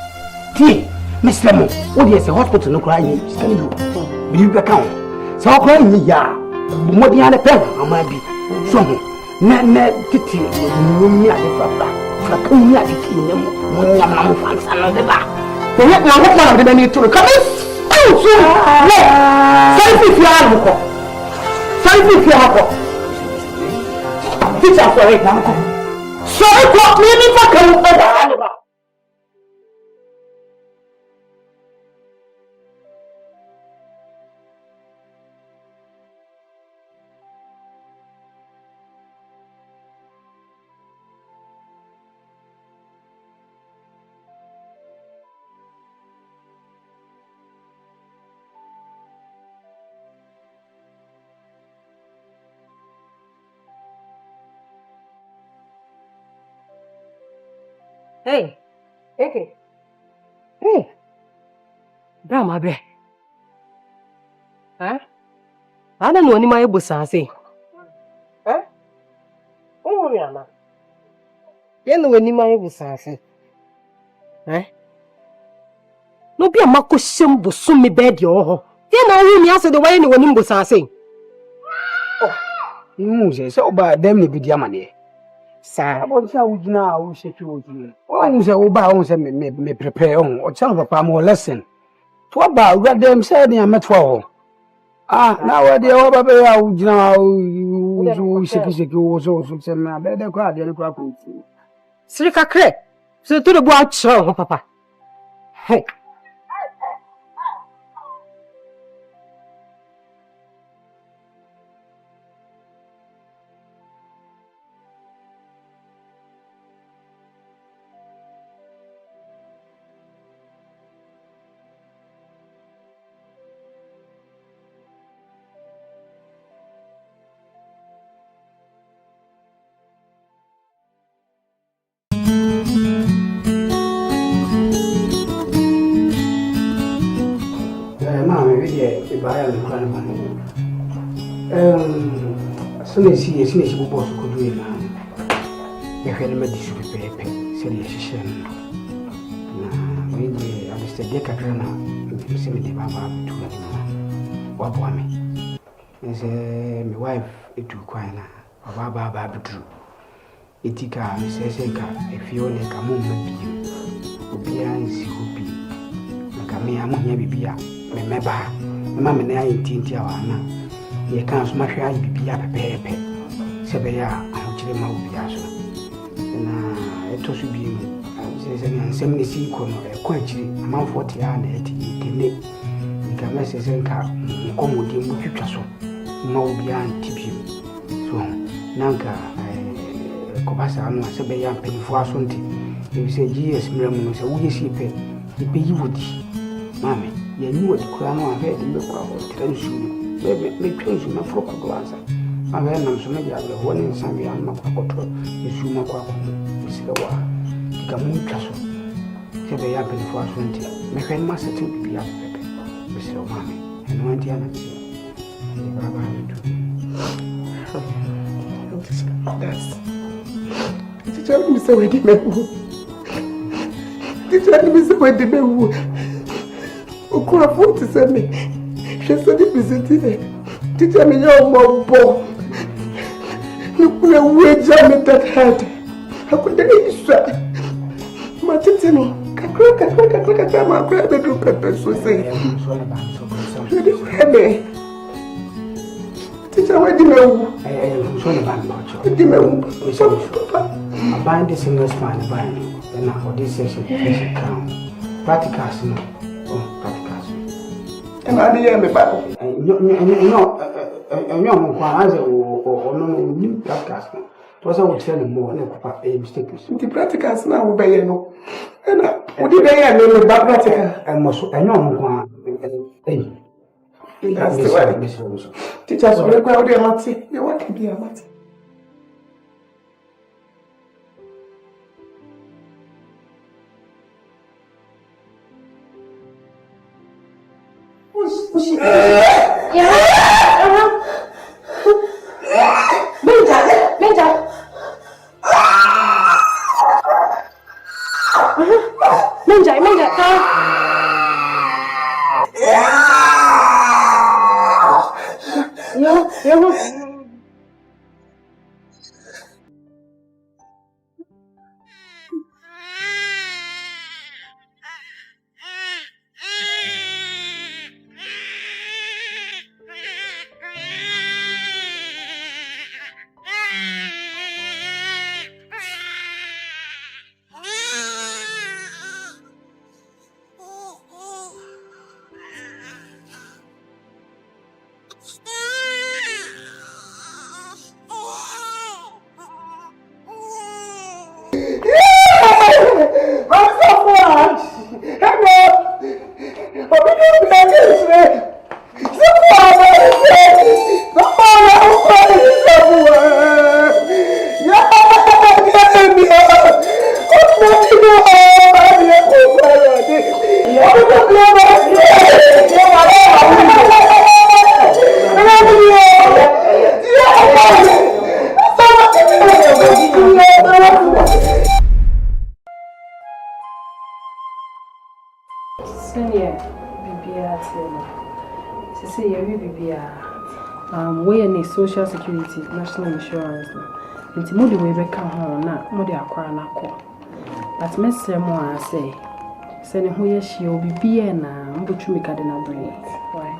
Tea, Miss Lemon, what is a hospital no crying? Can you do? Will you account? So I'll cry me, ya. What the other pen, I might be. So, Nana Kitty, me at the flapper. Flacunia, the kingdom, when your mamma finds another back. The next one of the many to come in. Oh, so, say if you are. If you have teacher for it now. So I got me if I can over the animal. Hey, okay. Hey, drama be. Huh? Ana no ni mai busa se. Eh? Oh mi ana. Ye no ni mai busa se. Eh? No bi amako hyem buso mi be de ho. Ye na hu ni ase de waye ni woni busa se. Se oba dem ni bidia mane. Sa. Abo se awugina awu se twi oju. O se oba o se me prepare on. O cha papa mo lesson. To oba ura dem se ni ametwa ho. Na we de oba be awugina awu se wo so se na be de kwa de ni kwa ko. Sirika kre. So to the boy ho papa. Hey. Since you both could do it now. You had a medicine paper, said you maybe I understand the Katrina, send the Baba to what me. Is my wife, it took quite a Baba true. Itika, Mrs. Eka, if you like a moment, you behind Sihopi. Like a mere Munya, remember, Mamma and I in Tintiana. Ye can't smash your baby up a pepe. Sebea, I'm chilling my biaso. And I told you, and 70 sequel, a quench, among 40 and 80, you can message and car, come with him with you, so no beyond tip you. So, Nanka, Kobasa, no, Sebea, pay for Asante. You say, yes, Miramus, a wee sheep, the baby would. Mammy, you knew what the crown I had in the power to tell you. Make change my flock of answer. I ran on some media, the one in some young Macacoto, is Suma Quaco, Mr. Wa, the Gamun Castle. Say they have been for 20. My friend Master to be up, Mr. Mammy, and 1 year. That's. Did you tell me so? Did you tell me so? Did you who afford to send me? She said it visited. Teacher me your mom born. You could have waged that head. How could they say? My teacher, Kakaka, my grandmother, Pepper, so say. You didn't have me. Teacher, what do you know? I am sorry about you. I bind this in your spine, and now for this session, count. Practicals, no. And I didn't have a battle. And young one or no new broadcast. It was I would tell him more than a mistake. The practicals now obey no. And what did I have in the back practical? I must know one. That's the way. Teachers will require their matty. You want to be a matty. Social security, national insurance. It's moody way back home now, moody aqua. But Miss Samoa say, sending who she will be Vienna, but you make a dinner brain. Why?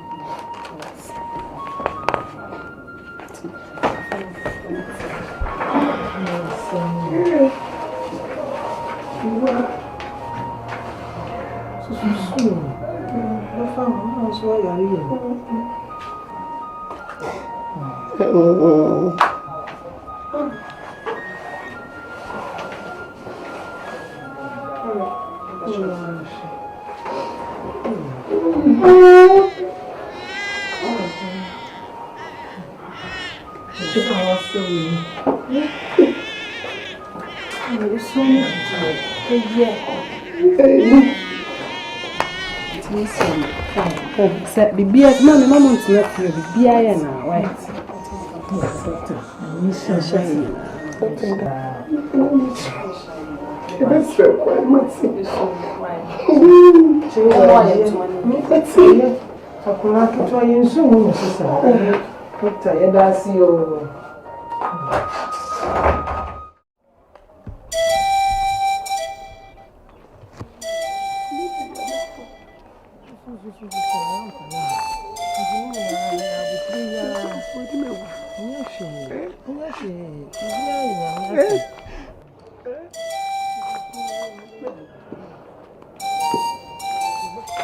BBS, no, mama wants to let you be now, right?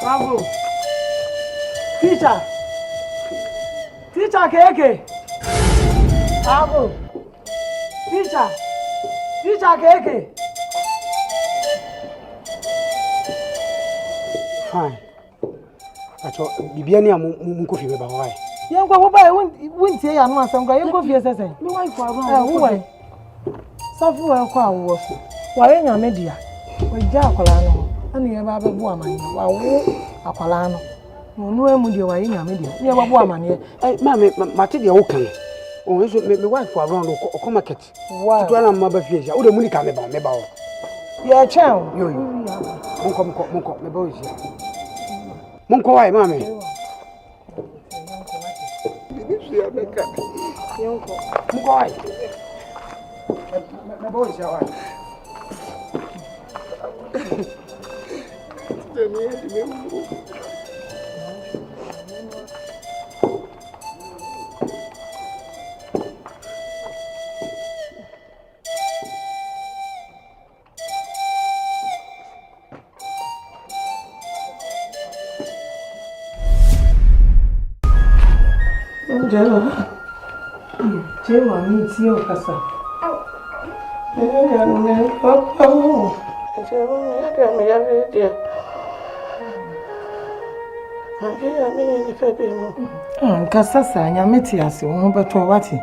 Bravo. Teacher. Teacher Keke. Bravo. Teacher. Teacher Keke. Fine. Acho bibia ni amu kofi me ba why. Yen kwa baba won tie ya no asem kwa yen kofi sesen. Me wife aba. Wo wai. Safu wa kwa wo so. Wa yen nya media. Wa ja akola no. Ani ye ba bebu amanye. Wa wo akola no. No emu de wa yen nya media. Ni ye ba bu amanye. Ma te de wo kan. O so me wife around o market. Wow. To na mma ba fie ja. Wo de munika me ba wo. Ye chen. Yo. Monko me ba wo ji. Monko wai mama. Monko wai. Me ba wo ji wai. Jewa mi ti o kasa. Ya me papa. Jewa mi ya dia. Ya mi ni fe be mo. Kasa sa nya meti ase wo beto wati.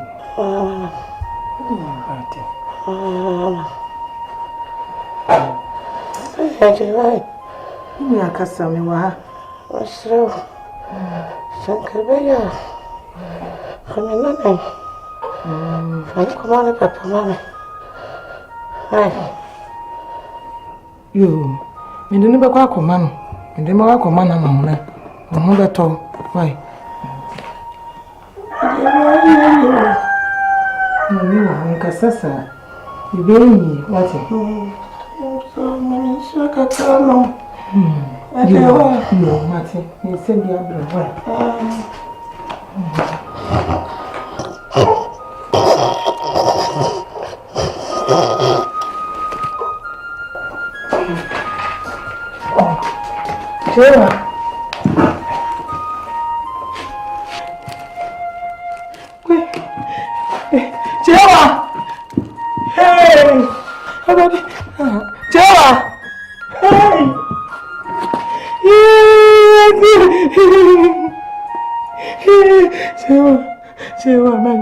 Ya jewa. Ni akasa mi wa. Asro. Sankabeya. Kamina nai. Come on, Papa, Mamma. Hi. You, me didn't be quite command. And then my command, Mamma. I'm not at all. Why? You are Nkansah. You be me, what? So many shaka. No, Martin. You said you are Jewa. Jewa. Hey. Boadi. Jewa. Hey. Jewa, man.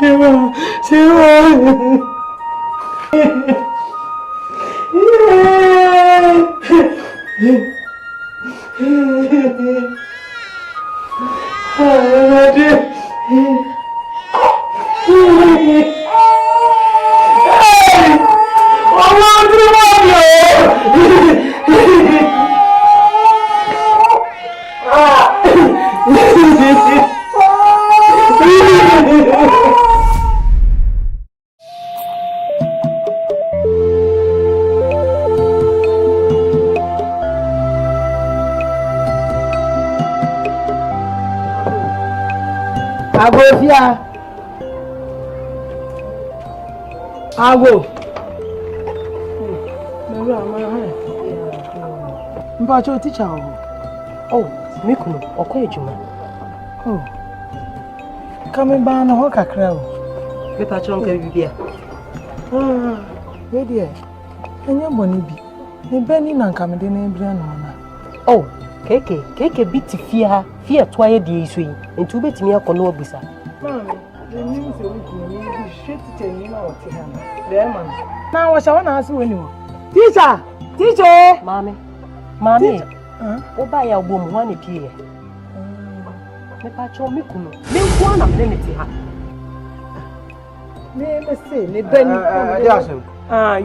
Jewa. Agofia. Ago. Mbacho teacher. Oh, Mikuno, okwa ejuma. Oh. Coming back na ho kakra o. Me pa chon ka bibia. We dia. Enya boni bi. Ne bani na nka me de na ebira na na. Oh, keke bitifia, fia toye die iso yi. Ntu betimi akọ na obusa. Mami, the news is we straight to tell you now what you have. There man. Now what shall I ask you anymore? Teacher. Mami. Oba ya ogbo mu wa ne pie. Me pa cho me kunu. Me nko na me neti ha. Me say ne bani. Adasem.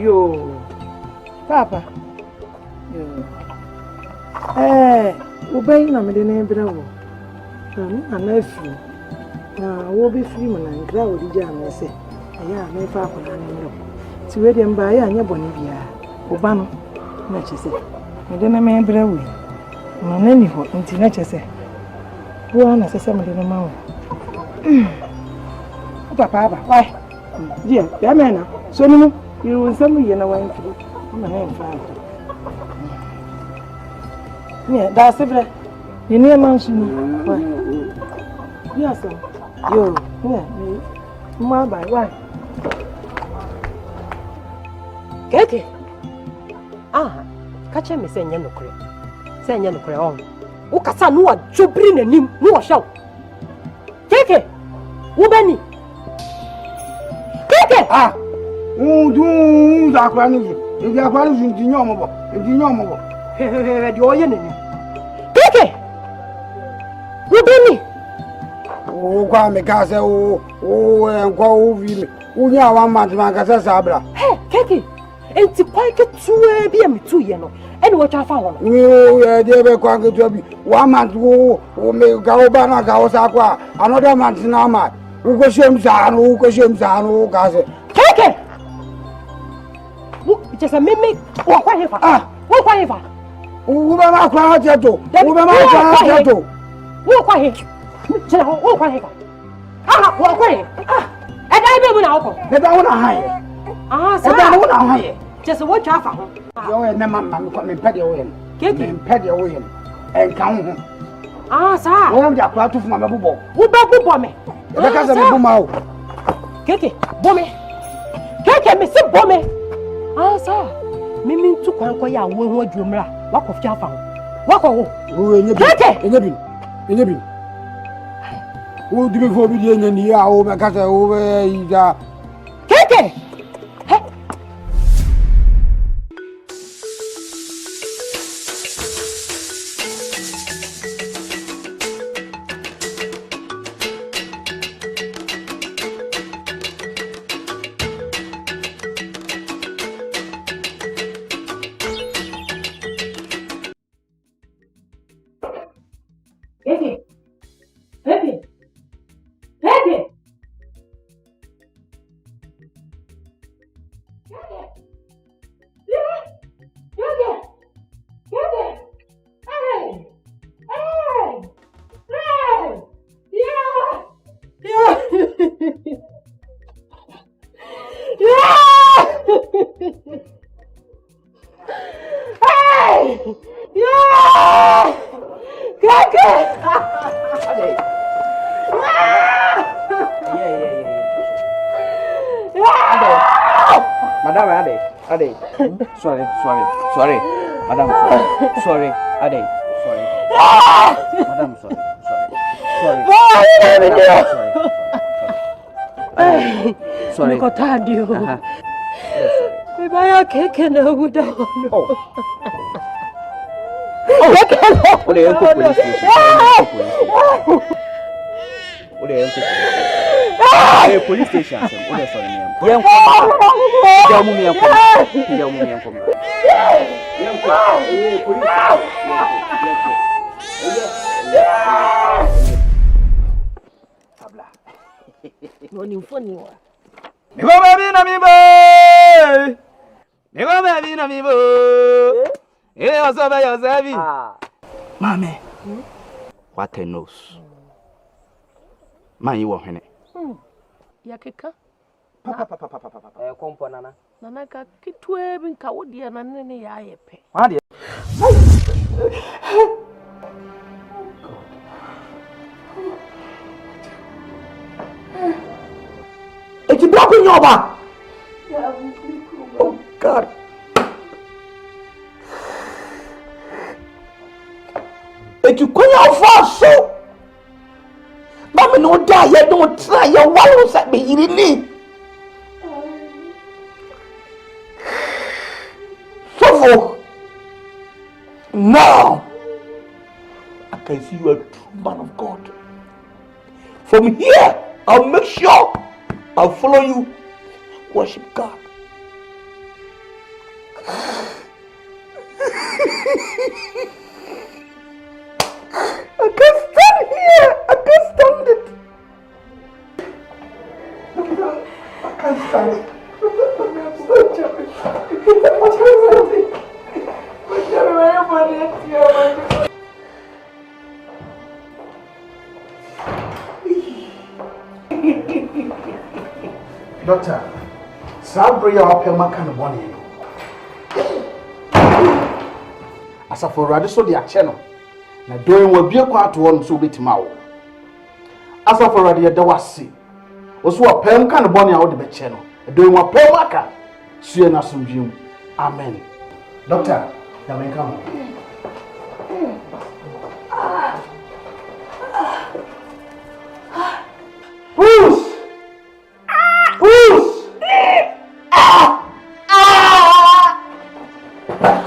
Yo. Papa. Yo. Obey na me de na ebra wo. Na na afi. Wo be free man na nkra wo di ja me say. Aya me fa akona na no. Ti we de mba ya anya boni bia. Oba no na chese. Me de na me ebra wo. No na ni ho nti na chese. Wo na sese me de na ma wo. Papa ba. Why? Dia, ya me na. So ni mu, you nsam ye na wan firi. Na me mfa. Yeah, that's it. You need a mansion. Why? Yes, sir. Yo, yeah, my bye. Why? Keke. Catch me saying no cre. Saying no cre on. Ukasa no a jobri nanim, no show. Keke. Ubani. Keke. Do Akwani. If you are going to Dinyomo, the oil. Keke. Ubani. Oh, Kwame Kasa, and go over me. Unya 1 month, Mancasa Sabra. Hey, Keke. And to pike it to be a me 2 years. And what I found. You, dear Quango to be 1 month who may go Bana Gawasaqua, another month Nama, who goes him, who goes him, who goes it. Keke. Just a mimic. What whatever. Who am I crying to? Who am I crying to? Walk quiet. Walk quiet. Walk quiet. And I don't know. They don't hide. Don't hide. Just what you found. You're a man, come petty away. Get him petty away and count him. Sir. I'm just proud of my bubble. Who bubble me? Because of a boom. Keke, bombe. Keke, me say bombe. Sir. Me mean to conquer wo dwumra. Walk of Jaffa. Walk on. Keke. In your bin. Who do you for me in the year over Casa over Keke. Sorry, Madam, sorry, Ade, sorry. Madam, sorry. Sorry. Sorry. We buy a cake and a wood. Police station. Mommy, what a nose. Man you want Yakeka? Kompo nana. Nana ka kitwe bin ka wodi na ne ya yepe. Ma de. Eti bia ko nyoba. Oh God. Eti konya ofa so. Ba me no da ye don try ye walu sa be yiri ni. So now I can see you are a true man of God. From here, I'll make sure I'll follow you. Worship God. I can't stand here. I can't stand it. I can't stand it. Doctor, Sabri or Pelma can of one. As a for Radiso the channel, now doing what be a quart one so bit mouth. As a for Radia Dawasi, was what Pelm can of bonny out of the channel, doing what Pelma can. Siena Sumjum. Amen. Doctor, now may come. Bruce!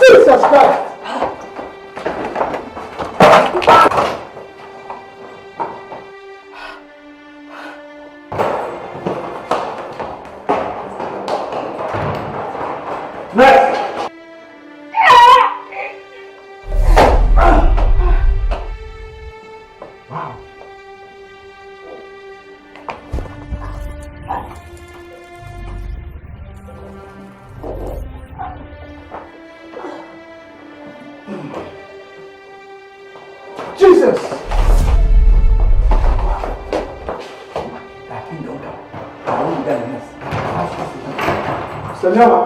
Jesus Christ! Next! Wow. Jesus! Senhor,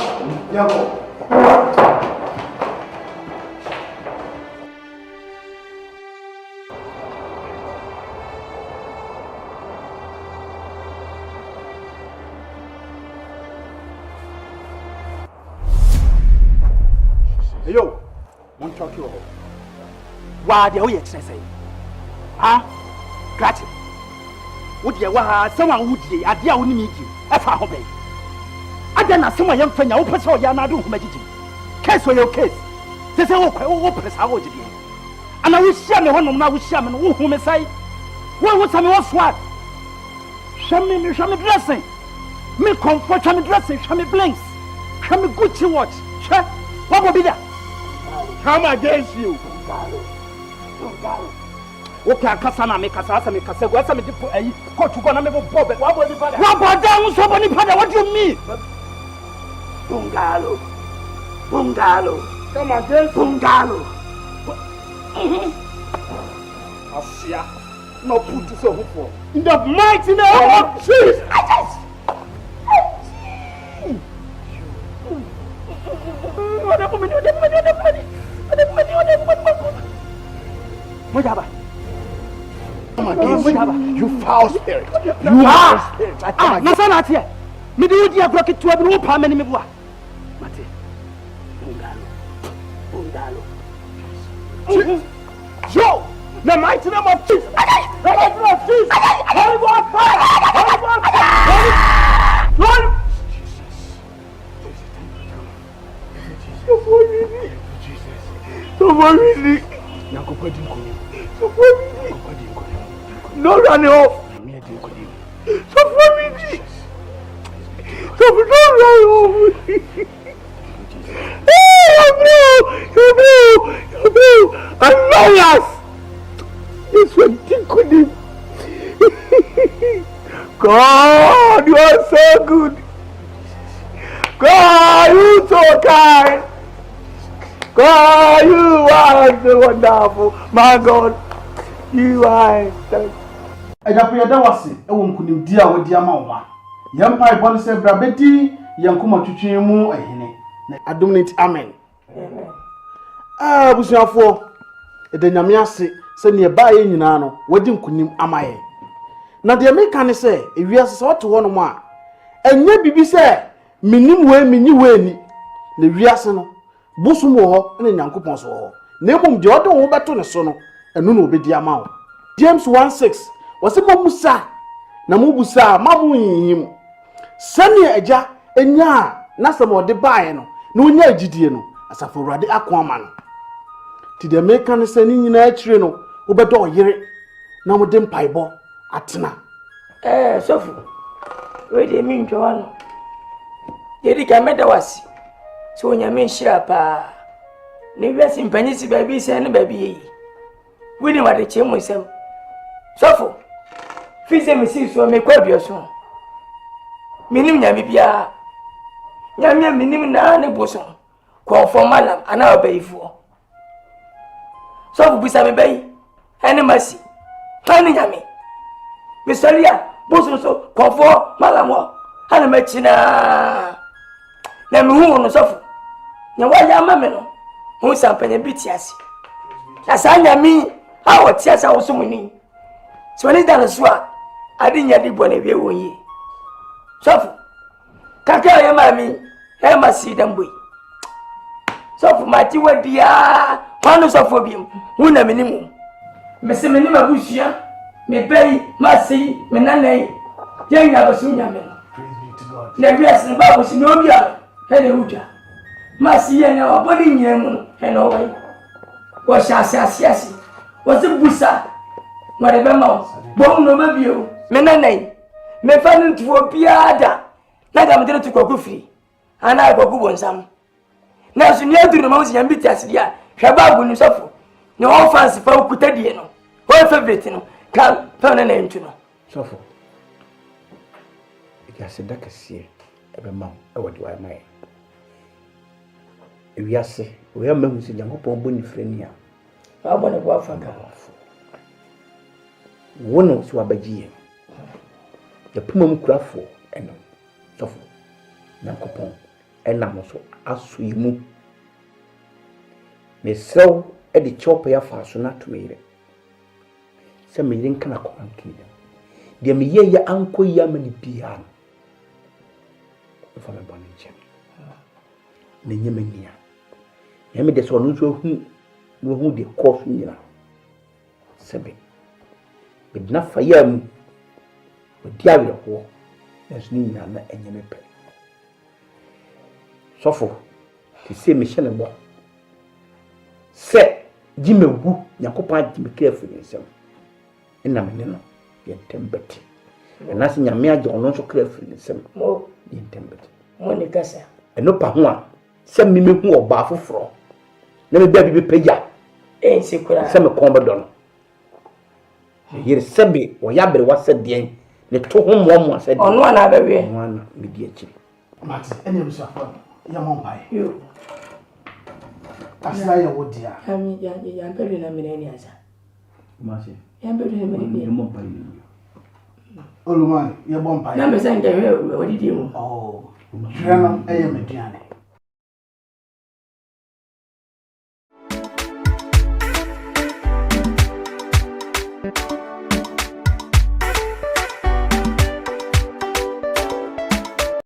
Yo, won't talk you. Why the way say? Ah, gratitude. Would you want someone would ye? I dear only meet you. If I obey. I don't know someone young friend, open so yana do magic. Case for your case. They say, oh, press how would you? And I will share me one of my wish shaman who may say, what was some of what? Show me dressing. Me comfort, show me dressing, show me blinks. Show me Gucci watch. What will be that? Come against you. Okay, Kasana make us ask me, Kasa, what's a coach who gonna make a bob? What was the father? What about them? Somebody, what do you mean? Bungalo. Come against Bungalo. Asia, no put to so for. In the mighty name of Jesus. You foul spirit. You are spirit. Nasana here. Me do you block it to a blue palm and me. Mate. Bungalo. Joe, the mighty name of Jesus. The mighty name of Jesus. Holy God fire. Holy God fire. No running off. So for me, so don't run off. You and lawyers. This one thing could him. God, you are so good. God, you so kind. God, you are so wonderful. My God, you are. Ejapo yeda wase ewo nkunimdi a wodi ama wo ma. Yempa ibon se bra bedi yankoma twetwe mu ehene. Adomnate amen. Amen. Busuafo edanyame ase se ne ba ye nyina no wodi nkunim amaye. Na de meka ne se ewiase se woto wono mu a enye bibi se minim we minyi we ni. Na wiase no busum wo ho na nyankopon so ho. Na emum de odo wo beto ne so no enu na obedi ama wo. James 1:6 wase momusa na mobusa mamu yihim. Sani eja enya na samode baaye no na onya agidie no asafo urade akoma no. Ti de meka ne se ni nyina akire no obedo oyere na mo de mpaibo atena. Sofu we de mi ntwa no yedi ka meda wasi so onya me nhira pa ne wiase mpanyisi baabi se ne baabi yi we ni wade chemu nsem Sofu fize me si so me kwabio so minim nyame bia nyame minim na ne boso ko formalam ana obayifo Sofu bisa me bayi ene masi tani nyame misalia boso so ko formalam ana machina na me hu no Sofu nya wa ya ma me no hu sampanya bitiasi asanya mi awo tiasa wo so muni so ni dana so a adinya di bone wie wonyi Sofu kaka ya mami e masi damboi Sofu mati wadia kwano Sofu biem huna menimu mese menima bushia me bei masi menanai yenga basunya me na bias ne babu si no bia hele uta masi yenga wabodi nyemu heno wai wo shasiasi wo se busa ngare be ma bom no mabio menanai me fanu tuo biada na ga mdere tukoko firi ana agogo bonsam na so ni aduru ma wo nyambi tiasedia hwaba ni Sofu ni o fancy fa ukutadie no o favorite no kan fa na ntu no Sofu ikase dakasie ebe ma e wodi wa mai ewiase o ya mahu se Nyankopon boni frenia ba bone bo afaka wono so abagie ya puma mkurafo eno Sofu Nyankopon enam so aso yimu mesew e de chopa ya fa so na tumire se me yin kana ko ankiya de me ye ya anko ya mani bia fa me boni che ne nyemania ya me de so no so hu de ko so nyina sebe bidna fa ya mu odi awre ho esu ni nyina na enyeme pe Sofu ti se me hye ne bo se jimewu Nyankopon jime careful nsem ina me no ye tembeti na se nyame age ono so careful nsem mo ye tembeti mo ni kasa eno pa ho a se me hu oba foforo na me bia bi peja sekura se me kon bedo no yire sebe o ya bere wase de ne to ho mo ase de ono na abewe ono na me di akiri Mati ene msafo ya mompai yo asla ya wodia ami ya mpelu na mene ni asa masi ya mpelu na mene ni mompai Olumani ya bompai na mesa ngewe odidi mu oh jana eye mediane